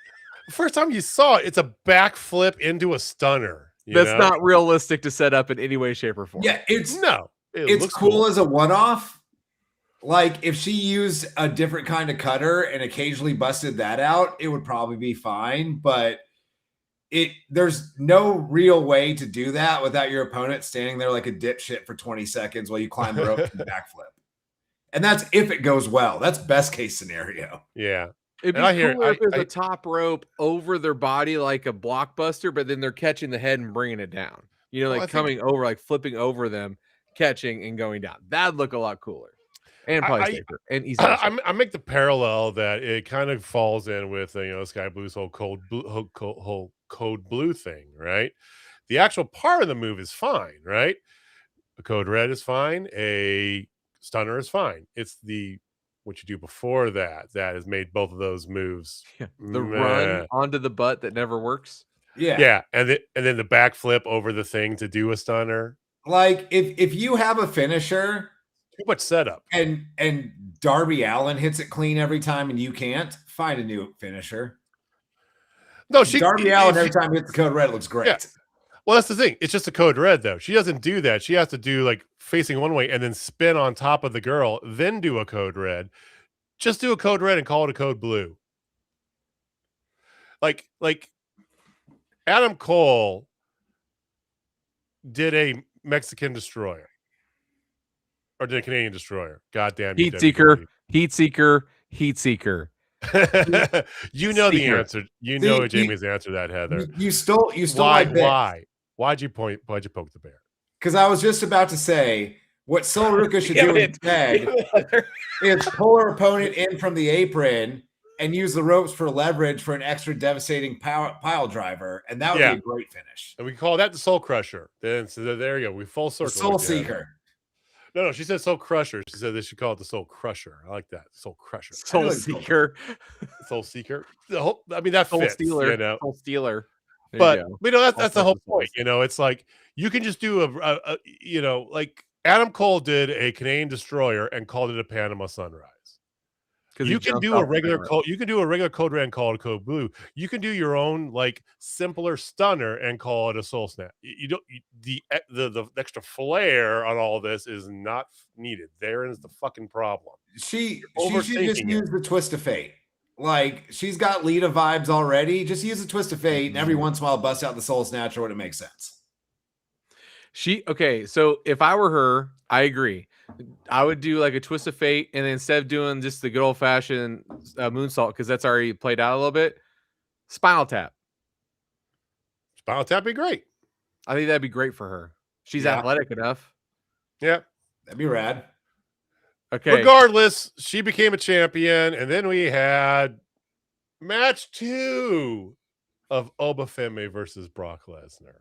First time you saw it, it's a backflip into a stunner. That's not realistic to set up in any way, shape, or form. Yeah, it's it's cool as a one-off. Like, if she used a different kind of cutter and occasionally busted that out, it would probably be fine. But there's no real way to do that without your opponent standing there like a dipshit for 20 seconds while you climb the rope and backflip. And that's if it goes well. That's best case scenario. Yeah. It'd be cooler if there's a top rope over their body like a blockbuster, but then they're catching the head and bringing it down. Coming over, like flipping over them, catching and going down. That'd look a lot cooler. And probably safer and easier. I make the parallel that it kind of falls in with Sky Blue's whole code blue thing, right? The actual part of the move is fine, right? A code red is fine. A stunner is fine. It's what you do before that has made both of those moves. Yeah. The run onto the butt that never works. Yeah, and then the backflip over the thing to do a stunner. Like if you have a finisher. Too much setup. And Darby Allin hits it clean every time and you can't, find a new finisher. No, Darby Allin every time he hits the code red looks great. Yeah. Well, that's the thing. It's just a code red, though. She doesn't do that. She has to do like facing one way and then spin on top of the girl, then do a code red. Just do a code red and call it a code blue. Like Adam Cole did a Mexican destroyer. Or did a Canadian destroyer? Goddamn. Heat seeker. You know the answer. You know Jamie's answer to that, Heather. You stole why? Why'd you poke the bear? Because I was just about to say what Sol Ruka should do instead is pull her opponent in from the apron and use the ropes for leverage for an extra devastating pile driver, and that would be a great finish. And we call that the Soul Crusher. Then so there you go. We full circle. The Soul Seeker. No, she said Soul Crusher. She said they should call it the Soul Crusher. I like that. Soul Crusher. Soul Seeker. Soul Seeker. I mean, that fits. Stealer. Soul Stealer. But that's the whole point. It's like you can just do like Adam Cole did a Canadian destroyer and called it a Panama Sunrise. You can do a regular code. You can do a regular code red and call it a code blue. You can do your own like simpler stunner and call it a soul snap. You don't the extra flair on all this is not needed. There is the fucking problem. She should just use the twist of fate. Like she's got Lita vibes already. Just use the twist of fate and every once in a while bust out the soul snatcher when it makes sense. So if I were her, I agree. I would do like a twist of fate, and then instead of doing just the good old fashioned moonsault, because that's already played out a little bit, spinal tap. Spinal tap be great. I think that'd be great for her. She's Yeah. athletic enough. Yeah. That'd be rad. Okay. Regardless, she became a champion, and then we had match 2 of Obafemi versus Brock Lesnar.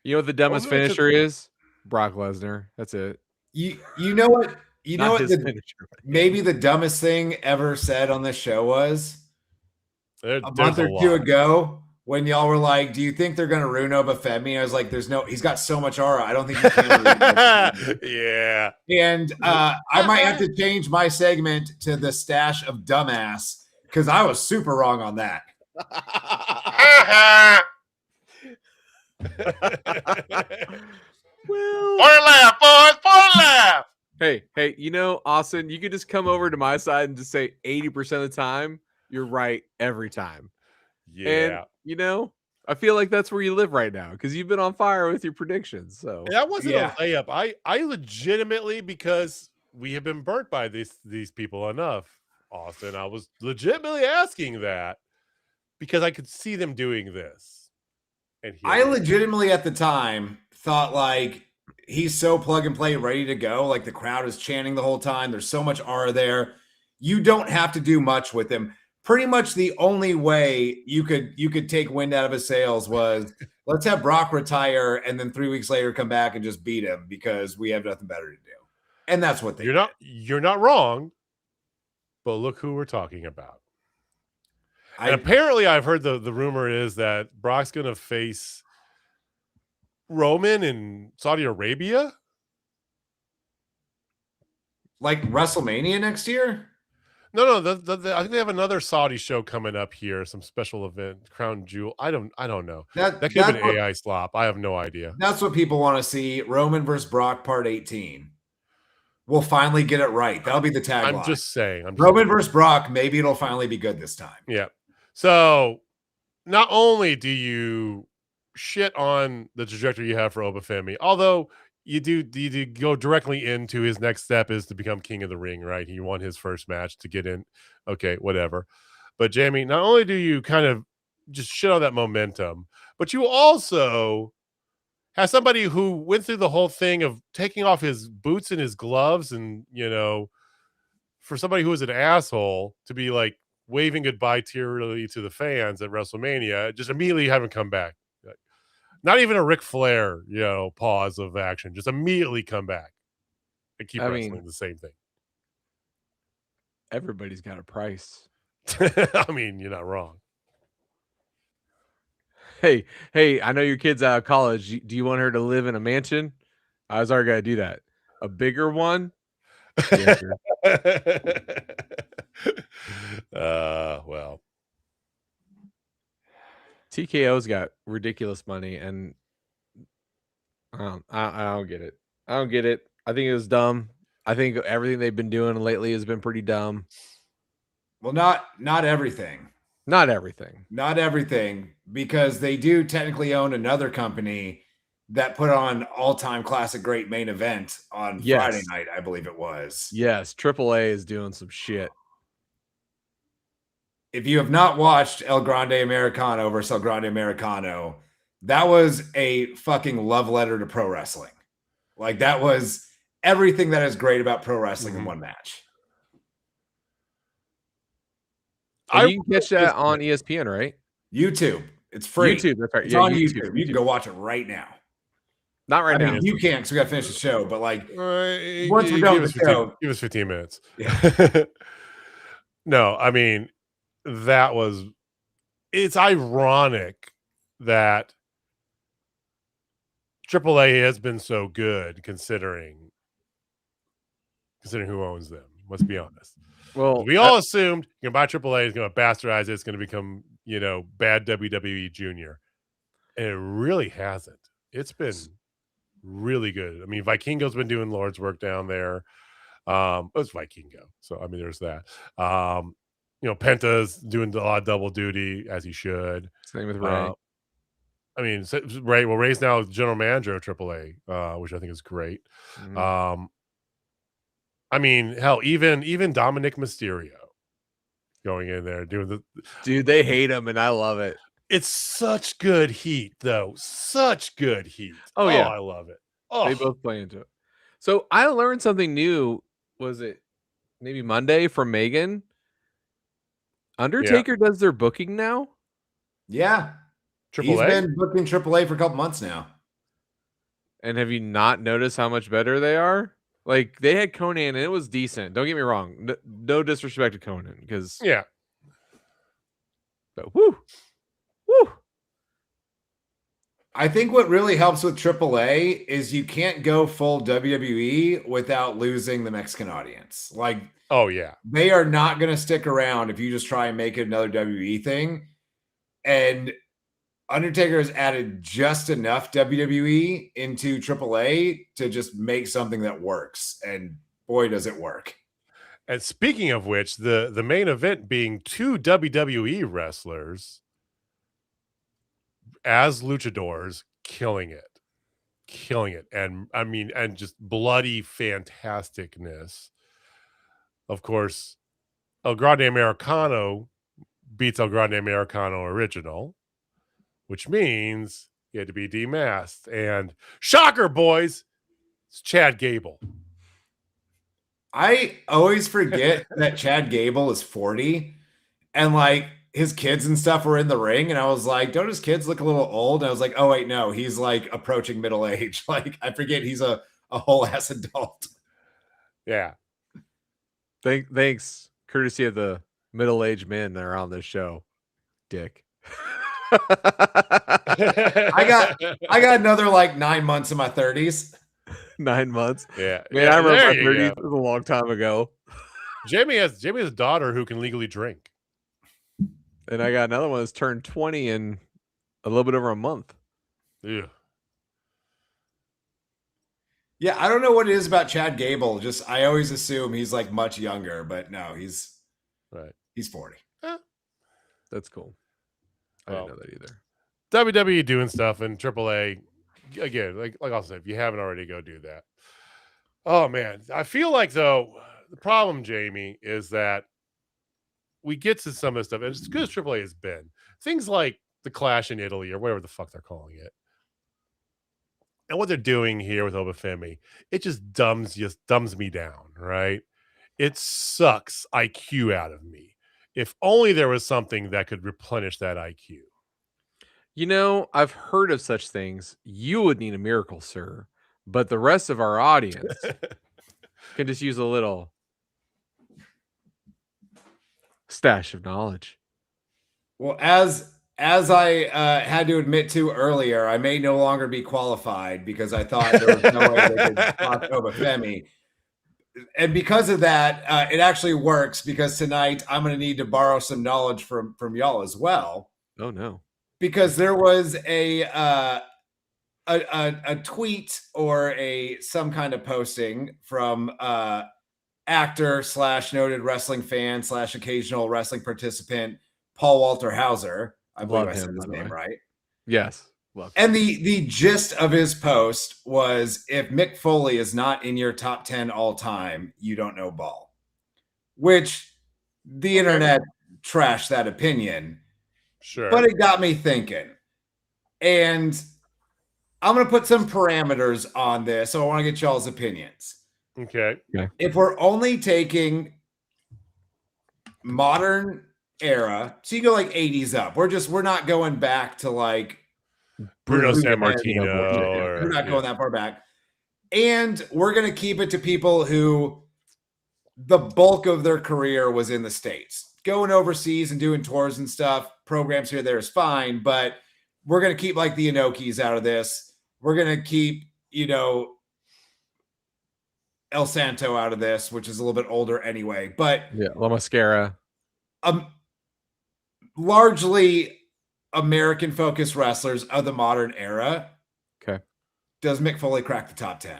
You know what the dumbest that's a- finisher is? Brock Lesnar. That's it. You know what? You know Not what? his The, finisher. maybe the dumbest thing ever said on this show was a month There's or a two lot. ago when y'all were like, "Do you think they're going to ruin Obafemi?" I was like, "There's no. He's got so much aura. I don't think he can." ruin Obafemi." Yeah. And I might have to change my segment to the stash of dumbass because I was super wrong on that. Well, For a laugh, boys, for a laugh. hey, you know, Austin, you could just come over to my side and just say 80% of the time, you're right every time. Yeah. And, you know, I feel like that's where you live right now because you've been on fire with your predictions. So That wasn't Yeah. a layup. I legitimately, because we have been burnt by these people enough, Austin, I was legitimately asking that because I could see them doing this. And here I we are. legitimately at the time thought like he's so plug and play ready to go. Like the crowd is chanting the whole time. There's so much aura there. You don't have to do much with him. Pretty much the only way you could take wind out of his sails was let's have Brock retire and then 3 weeks later come back and just beat him because we have nothing better to do. And that's what they You're not wrong, but look who we're talking about. did. And apparently I've heard the rumor is that Brock's gonna face Roman in Saudi Arabia. Like WrestleMania next year? No, I think they have another Saudi show coming up here, some special event, Crown Jewel. I don't know. That could have been AI slop. I have no idea. That's what people want to see. Roman versus Brock part 18. We'll finally get it right. That'll be the tagline. I'm just saying. Roman versus Brock, maybe it'll finally be good this time. Yeah. So not only do you shit on the trajectory you have for Obafemi, although you do go directly into his next step is to become king of the ring, right? He won his first match to get in. Okay, whatever. But Jamie, not only do you kind of just shit on that momentum, but you also have somebody who went through the whole thing of taking off his boots and his gloves and, you know, for somebody who was an asshole to be like waving goodbye tearily to the fans at WrestleMania, just immediately having come back. Not even a Ric Flair, you know, pause of action. Just immediately come back and keep wrestling the same thing. everybody's got a price. I mean, you're not wrong. Hey, I know your kid's out of college. Do you want her to live in a mansion? I was already got to do that. A bigger one? Yes, sir. Well, TKO's got ridiculous money, and I don't get it. I don't get it. I think it was dumb. I think everything they've been doing lately has been pretty dumb. Well, not everything. Not everything. Not everything, because they do technically own another company that put on all-time classic great main event on Friday night, I believe it was. Yes, AAA is doing some shit. If you have not watched El Grande Americano versus El Grande Americano, that was a fucking love letter to pro wrestling. Like that was everything that is great about pro wrestling in one match. You can catch that on ESPN, right? YouTube. It's free. YouTube, that's right. It's Yeah, on YouTube. You can go watch it right now. Not right now. You can't because we got to finish the show, but like once we're done with the show, give us 15 minutes. Yeah. No, I mean, it's ironic that AAA has been so good considering who owns them. Let's be honest. Well, we all assumed you can buy AAA is going to bastardize it. It's going to become, you know, bad WWE Junior. And it really hasn't. It's been really good. I mean, Vikingo's been doing Lord's work down there. It's Vikingo. So, I mean, there's that. You know, Penta's doing a lot of double duty as he should. Same with Ray. I mean, Ray. Well, Ray's now general manager of AAA, which I think is great. Mhm. I mean, hell, even Dominic Mysterio going in there doing the. Dude, they hate him, and I love it. It's such good heat, though. Such good heat. Oh, yeah. I love it. Oh, They both play into it. So I learned something new. Was it maybe Monday from Megan? Undertaker does their booking now. Yeah. He's AAA. been booking AAA for a couple months now. And have you not noticed how much better they are? Like they had Conan and it was decent. Don't get me wrong. No disrespect to Conan because but woo. I think what really helps with AAA is you can't go full WWE without losing the Mexican audience. Like, oh yeah, they are not going to stick around if you just try and make it another WWE thing. And Undertaker has added just enough WWE into AAA to just make something that works. And boy, does it work. And speaking of which, the main event being two WWE wrestlers as luchadors, killing it. And I mean, and just bloody fantasticness. Of course, El Grande Americano beats El Grande Americano original, which means he had to be demasked. And shocker, boys, it's Chad Gable. I always forget that Chad Gable is 40 and like his kids and stuff were in the ring. And I was like, don't his kids look a little old? And I was like, oh, wait, no, he's like approaching middle age. Like, I forget he's a whole ass adult. Yeah. Thanks. Courtesy of the middle-aged men that are on this show. Dick. I got another like 9 months in my 30s. 9 months. Yeah. Man, I remember my 30s. It was a long time ago. Jamie has a daughter who can legally drink. And I got another one that's turned 20 in a little bit over a month. Yeah. Yeah, I don't know what it is about Chad Gable. Just I always assume he's like much younger, but no, he's 40. That's cool. I didn't know that either. WWE doing stuff in AAA again, like I said, if you haven't already, go do that. Oh man, I feel like though the problem, Jamie, is that we get to some of this stuff, and as good as AAA has been, things like the Clash in Italy or whatever the fuck they're calling it, and what they're doing here with Obafemi, it just dumbs me down, right? It sucks IQ out of me. If only there was something that could replenish that IQ. You know, I've heard of such things. You would need a miracle, sir. But the rest of our audience can just use a little stash of knowledge. Well, as I had to admit to earlier, I may no longer be qualified because I thought there was no way they could talk Obafemi. And because of that, it actually works because tonight I'm going to need to borrow some knowledge from y'all as well. Oh, no. Because there was a tweet or some kind of posting from actor / noted wrestling fan / occasional wrestling participant Paul Walter Hauser. I believe I said his name right. Yes. And the gist of his post was, if Mick Foley is not in your top 10 all time, you don't know ball. Which the internet trashed that opinion. Sure. But it got me thinking. And I'm going to put some parameters on this, so I want to get y'all's opinions. Okay. If we're only taking modern era, so you go like 80s up. We're not going back to like Bruno Sammartino. We're not going that far back. And we're going to keep it to people who the bulk of their career was in the States. Going overseas and doing tours and stuff, programs here, there is fine, but we're going to keep like the Inokis out of this. We're going to keep, El Santo out of this, which is a little bit older anyway. But yeah, La Mascara. Largely American-focused wrestlers of the modern era. Okay. Does Mick Foley crack the top 10?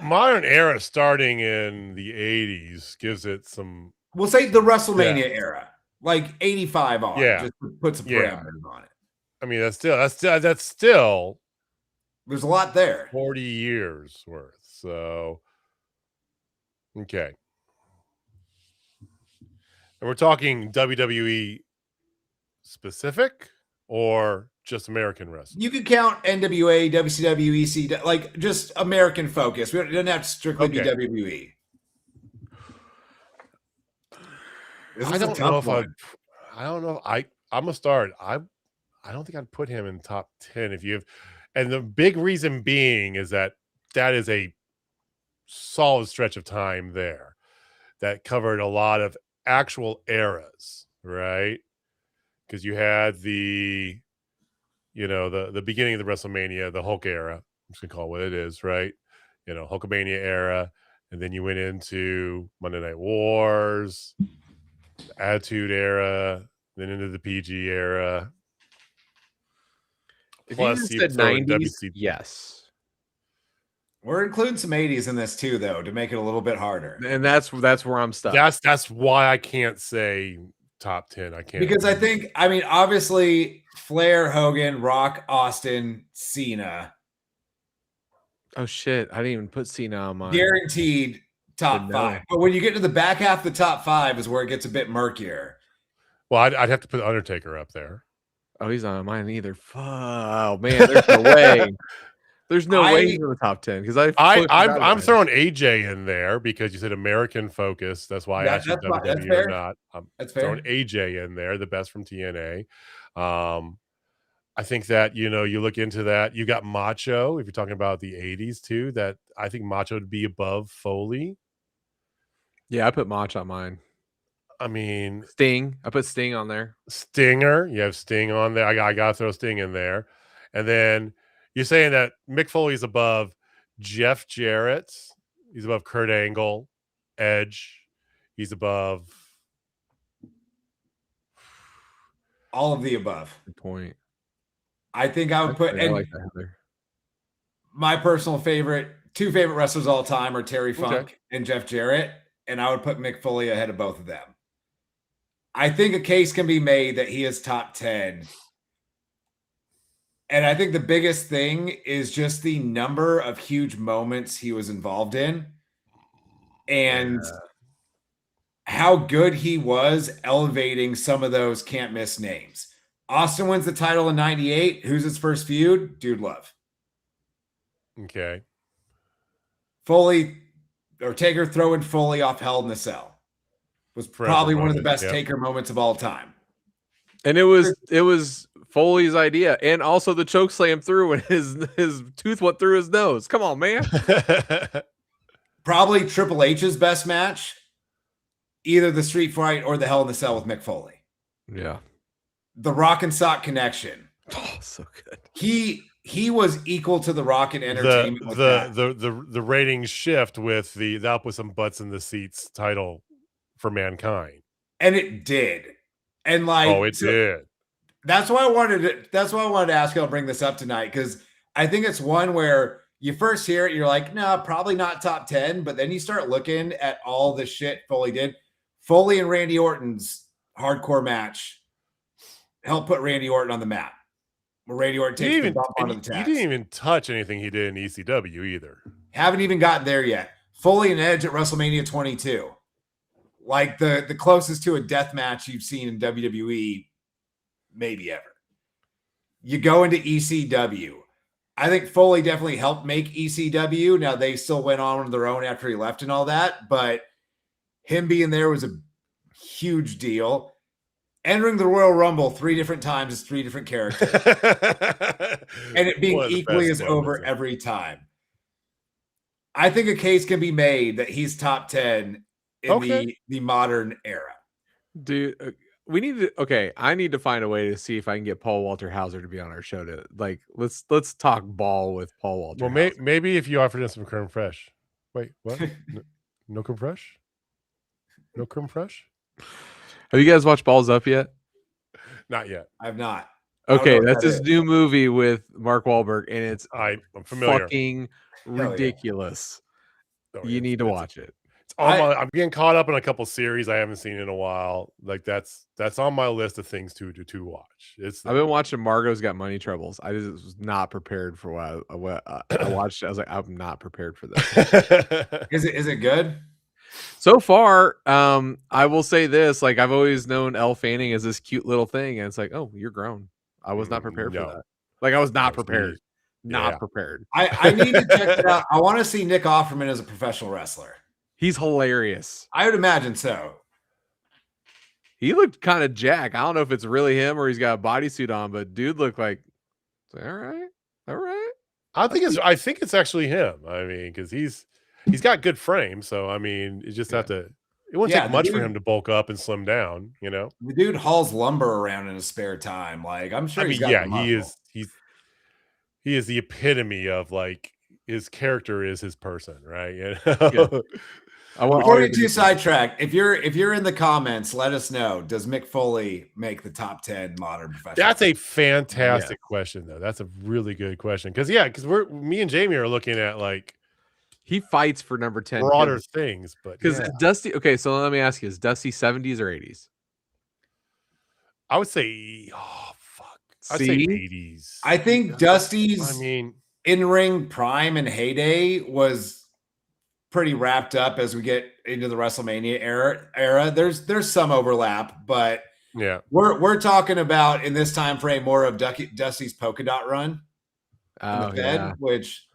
Modern era starting in the 80s gives it some... We'll say the WrestleMania era. Like 85 on. Yeah. Just put some parameters on it. I mean, that's still There's a lot there. 40 years worth. So, okay. And we're talking WWE specific or just American wrestling? You could count NWA, WCW, EC, like just American focus. It doesn't have to strictly be WWE. I don't know if I'm gonna start. I don't think I'd put him in top 10 if you have, and the big reason being is that is a solid stretch of time there that covered a lot of actual eras, right? Because you had the beginning of the WrestleMania, the Hulk era. I'm just gonna call it what it is, right? Hulkamania era, and then you went into Monday Night Wars, the Attitude era, then into the PG era. If Plus, you said 90s, yes. We're including some 80s in this too, though, to make it a little bit harder. And that's where I'm stuck. That's why I can't say top 10. I can't, because I mean, obviously Flair, Hogan, Rock, Austin, Cena. Oh shit! I didn't even put Cena on mine. Guaranteed top 5. But when you get to the back half of the top 5 is where it gets a bit murkier. Well, I'd have to put Undertaker up there. Oh, he's not on mine either. Oh man, there's no way. There's no way he's in the top 10 because I'm throwing AJ in there because you said American focus. That's why I asked you WWE or not. I'm throwing AJ in there, the best from TNA. I think that you look into that. You got Macho. If you're talking about the 80s too, that I think Macho would be above Foley. Yeah, I put Macho on mine. I mean, Sting. I put Sting on there. Stinger. You have Sting on there. I got to throw Sting in there, and then. You're saying that Mick Foley's above Jeff Jarrett. He's above Kurt Angle, Edge. He's above all of the above. Good point. I think I would put my personal two favorite wrestlers of all time are Terry Funk and Jeff Jarrett, and I would put Mick Foley ahead of both of them. I think a case can be made that he is top 10. And I think the biggest thing is just the number of huge moments he was involved in and how good he was elevating some of those can't miss names. Austin wins the title in 98. Who's his first feud? Dude Love. Okay. Foley or Taker throwing Foley off Hell in the Cell was probably one of the best Taker moments of all time. And it was Foley's idea, and also the choke slam through when his tooth went through his nose. Come on, man. Probably Triple H's best match, either the street fight or the Hell in the Cell with Mick Foley. Yeah. The Rock and Sock connection. Oh, so good. He was equal to the Rock and Entertainment. The ratings shift with the up with some butts in the seats title for Mankind. And it did. And it did. That's why I wanted to ask you. I'll bring this up tonight because I think it's one where you first hear it, you're like, no, probably not top 10. But then you start looking at all the shit Foley did. Foley and Randy Orton's hardcore match helped put Randy Orton on the map. Where Randy Orton takes the bump onto the tax. You didn't even touch anything he did in ECW either. Haven't even gotten there yet. Foley and Edge at WrestleMania 22. Like the closest to a death match you've seen in WWE maybe ever. You go into ECW. I think Foley definitely helped make ECW. Now they still went on their own after he left and all that, but him being there was a huge deal. Entering the Royal Rumble 3 different times as 3 different characters. And it being equally as over every time. I think a case can be made that he's top 10 in the modern era. Dude, I need to find a way to see if I can get Paul Walter Hauser to be on our show to let's talk ball with Paul Walter. Well, maybe if you offered him some creme fraiche. Wait, what? No creme fraiche? No creme fraiche? Have you guys watched Balls Up yet? Not yet. I've not. Okay, that's his new movie with Mark Wahlberg, and it's I'm familiar. Fucking ridiculous. You need to watch it. I'm getting caught up in a couple series I haven't seen in a while. Like that's on my list of things to watch. I've been watching Margot's Got Money Troubles. I just was not prepared for what I watched. I was like, I'm not prepared for this. Is it good? So far, I will say this: like I've always known Elle Fanning as this cute little thing, and it's like, oh, you're grown. I was not prepared for that. Like I was not prepared. Not prepared. I need to check it out. I want to see Nick Offerman as a professional wrestler. He's hilarious. I would imagine so. He looked kind of jacked. I don't know if it's really him or he's got a bodysuit on, but dude looked like, all right. I think it's actually him. I mean, because he's got good frame. So I mean, you just have to. It wouldn't take much for him to bulk up and slim down. You know, the dude hauls lumber around in his spare time. Like I'm sure. He is the epitome of like his character is his person, right? You know? Before we get too sidetracked, if you're in the comments, let us know. Does Mick Foley make the top 10 modern professionals? That's a fantastic question, though. That's a really good question. Because me and Jamie are looking at like he fights for number 10 broader things, but because Dusty. Okay, so let me ask you: is Dusty 70s or 80s? I would say, I'd say 80s. I think Dusty's in-ring prime and heyday was pretty wrapped up as we get into the WrestleMania era. There's some overlap, but we're talking about in this time frame more of Dusty's polka dot run, which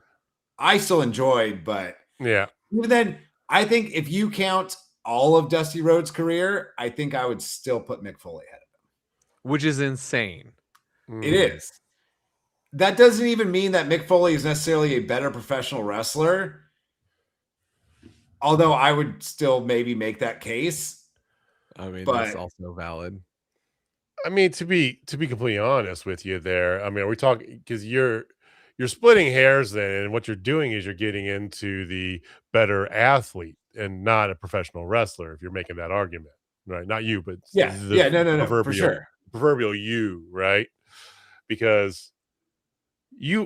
I still enjoyed, but even then, I think if you count all of Dusty Rhodes' career, I think I would still put Mick Foley ahead of him, which is insane. It is. That doesn't even mean that Mick Foley is necessarily a better professional wrestler. Although I would still maybe make that case. I mean, that's also valid. I mean, to be completely honest with you there, I mean, are we talking because you're splitting hairs then, and what you're doing is you're getting into the better athlete and not a professional wrestler if you're making that argument, right? Not you, but no, for sure. Proverbial you, right? Because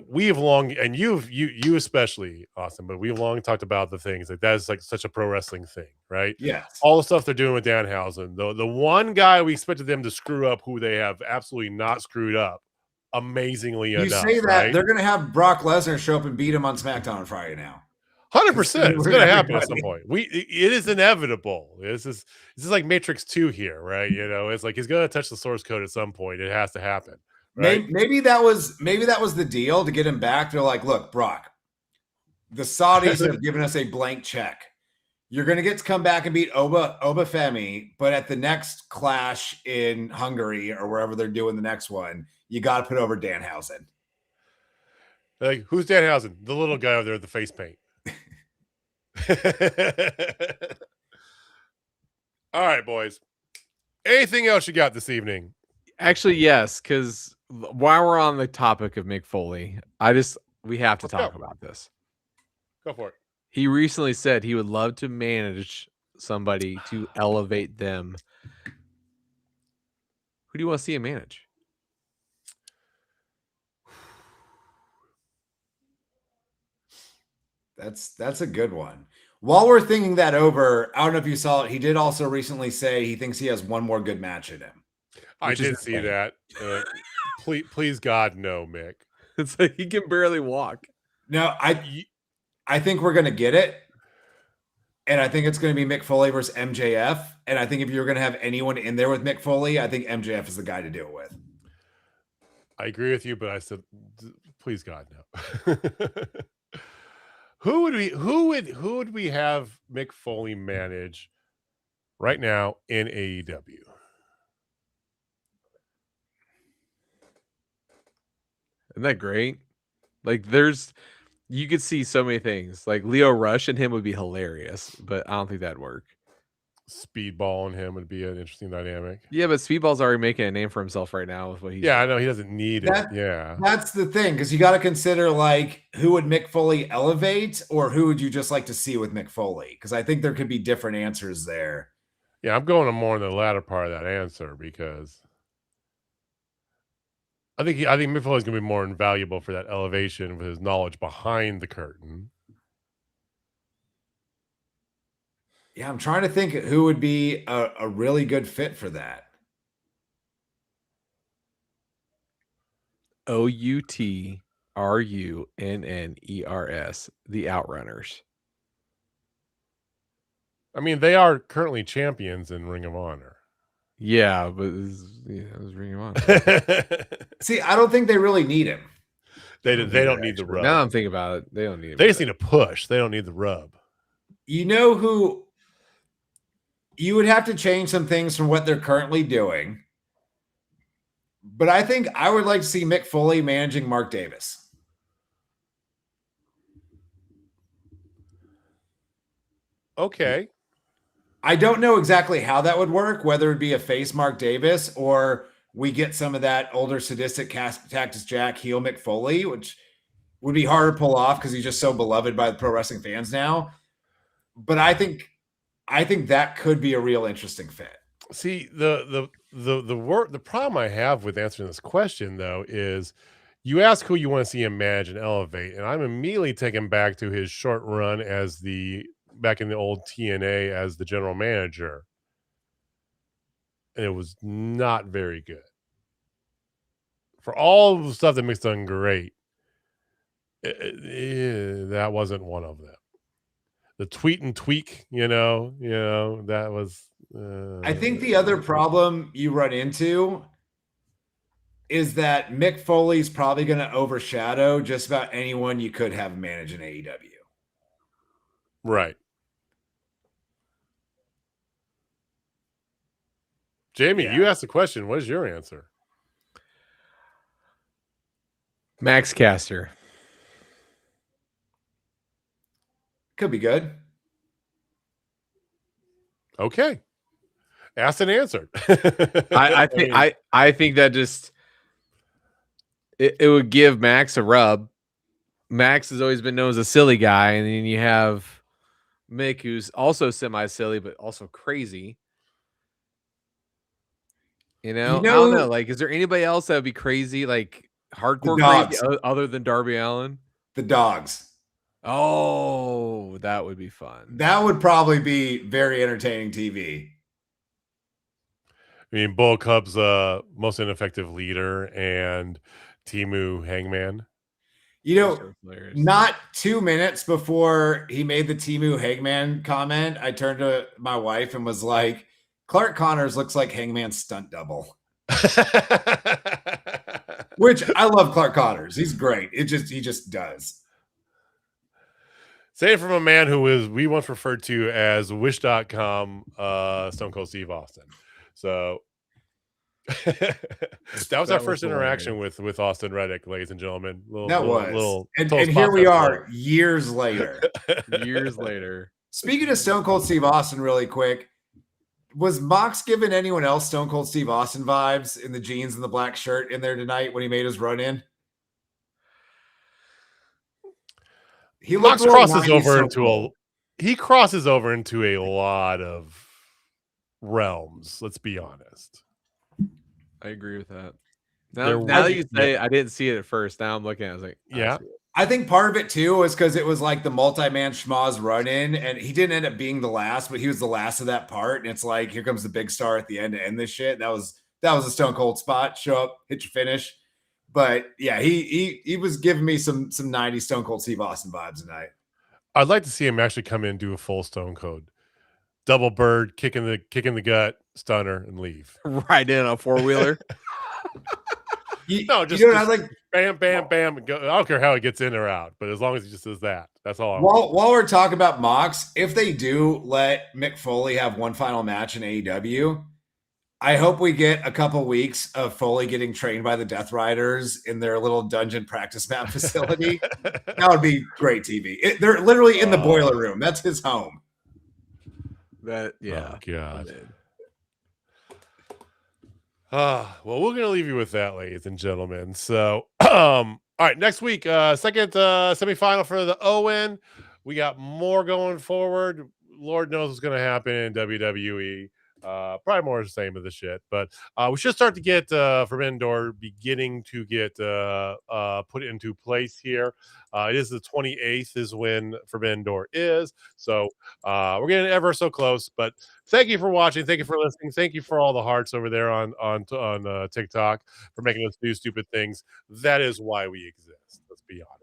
we've long, and you especially, Austin, but we've long talked about the things that is like such a pro wrestling thing, right? Yes. All the stuff they're doing with Danhausen, the one guy we expected them to screw up, who they have absolutely not screwed up, amazingly enough. You say that right? They're going to have Brock Lesnar show up and beat him on SmackDown on Friday now. 100%, it's going to happen at some point. It is inevitable. This is like Matrix 2 here, right? You know, it's like he's going to touch the source code at some point. It has to happen. Right? Maybe that was the deal to get him back. They're like, look, Brock, the Saudis have given us a blank check. You're going to get to come back and beat Oba Femi, but at the next clash in Hungary or wherever they're doing the next one, you got to put over Danhausen. Like, who's Danhausen? The little guy over there with the face paint. All right, boys. Anything else you got this evening? Actually, yes, because while we're on the topic of Mick Foley, we have to talk about this. Go for it. He recently said he would love to manage somebody to elevate them. Who do you want to see him manage? That's a good one. While we're thinking that over, I don't know if you saw it. He did also recently say he thinks he has one more good match in him. I did see that. Please, God, no, Mick. It's like he can barely walk. No, I think we're gonna get it, and I think it's gonna be Mick Foley versus MJF. And I think if you're gonna have anyone in there with Mick Foley, I think MJF is the guy to do it with. I agree with you, but I said, please, God, no. Who would we have Mick Foley manage right now in AEW? Isn't that great? Like, you could see so many things. Like Leo Rush and him would be hilarious, but I don't think that'd work. Speedball and him would be an interesting dynamic. Yeah, but Speedball's already making a name for himself right now with what he's doing. I know he doesn't need it. Yeah, that's the thing, because you got to consider like who would Mick Foley elevate, or who would you just like to see with Mick Foley? Because I think there could be different answers there. Yeah, I'm going more in the latter part of that answer because I think Mick Foley is going to be more invaluable for that elevation with his knowledge behind the curtain. Yeah, I'm trying to think who would be a really good fit for that. OUTRUNNERS, the Outrunners. I mean, they are currently champions in Ring of Honor. Yeah, but it was Ring of Honor. See, I don't think they really need him. They don't need the rub. Now I'm thinking about it. They don't need. They just need a push. They don't need the rub. You know who? You would have to change some things from what they're currently doing. But I think I would like to see Mick Foley managing Mark Davis. Okay. I don't know exactly how that would work, whether it'd be a face Mark Davis or we get some of that older sadistic Cactus Jack heel Mick Foley, which would be hard to pull off because he's just so beloved by the pro wrestling fans now. But I think that could be a real interesting fit. See, the problem I have with answering this question though is you ask who you want to see him manage and elevate, and I'm immediately taken back to his short run as back in the old TNA as the general manager. And it was not very good. For all the stuff that Mick's done great, that wasn't one of them. The tweet and tweak, that was. I think the other problem you run into is that Mick Foley's probably going to overshadow just about anyone you could have manage in AEW. Right. Jamie, you asked the question. What is your answer? Max Caster. Could be good. Okay. Asked and answered. I think that just it would give Max a rub. Max has always been known as a silly guy, and then you have Mick, who's also semi-silly but also crazy. I don't know. Like, is there anybody else that would be crazy, like hardcore crazy, other than Darby Allin? The Dogs. Oh, that would be fun. That would probably be very entertaining TV. I mean, Bull Club's most ineffective leader and Timu Hangman. Not 2 minutes before he made the Timu Hangman comment, I turned to my wife and was like, Clark Connors looks like Hangman's stunt double. Which I love Clark Connors. He's great. He just does. Say it from a man who we once referred to as Wish.com Stone Cold Steve Austin. So that was our first interaction with Austin Reddick, ladies and gentlemen. And here we are years later. Years later. Speaking of Stone Cold Steve Austin really quick, was Mox giving anyone else Stone Cold Steve Austin vibes in the jeans and the black shirt in there tonight when he made his run in? Mox crosses over into a lot of realms. Let's be honest. I agree with that. Now that you say I didn't see it at first. Now I'm looking at it. I was like, yeah. I think part of it too was because it was like the multi-man schmoz run in, and he didn't end up being the last, but he was the last of that part. And it's like, here comes the big star at the end to end this shit. That was a Stone Cold spot. Show up, hit your finish. But yeah, he was giving me some 90s Stone Cold Steve Austin vibes tonight. I'd like to see him actually come in and do a full Stone Cold. Double bird, kick in the gut, stunner, and leave. Right in a four-wheeler. Just like bam, bam, bam. Go. I don't care how he gets in or out, but as long as he just does that, that's all. While we're talking about Mox, if they do let Mick Foley have one final match in AEW, I hope we get a couple weeks of Foley getting trained by the Death Riders in their little dungeon practice mat facility. That would be great TV. They're literally in the boiler room. That's his home. Oh, God. Well, we're going to leave you with that, ladies and gentlemen. So, all right, next week, second semifinal for the Owen. We got more going forward. Lord knows what's going to happen in WWE. Probably more the same of the shit, but we should start to get Forbidden Door beginning to get put into place here. It is the 28th is when Forbidden Door is, so we're getting ever so close. But thank you for watching, thank you for listening, thank you for all the hearts over there on TikTok for making us do stupid things. That is why we exist. Let's be honest.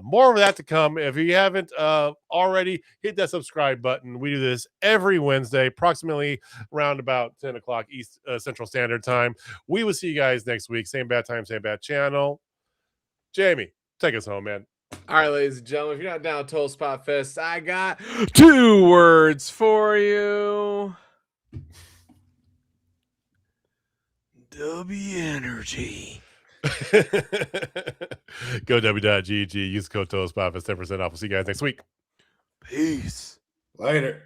More of that to come. If you haven't already, hit that subscribe button. We do this every Wednesday, approximately around about 10 o'clock East Central Standard Time. We will see you guys next week. Same bad time, same bad channel. Jamie, take us home, man. All right, ladies and gentlemen, if you're not down at Total Spot Fest, I got 2 words for you. W Energy. Go w.gg. Use code TOTALSPOT for 10% off. We'll see you guys next week. Peace. Later.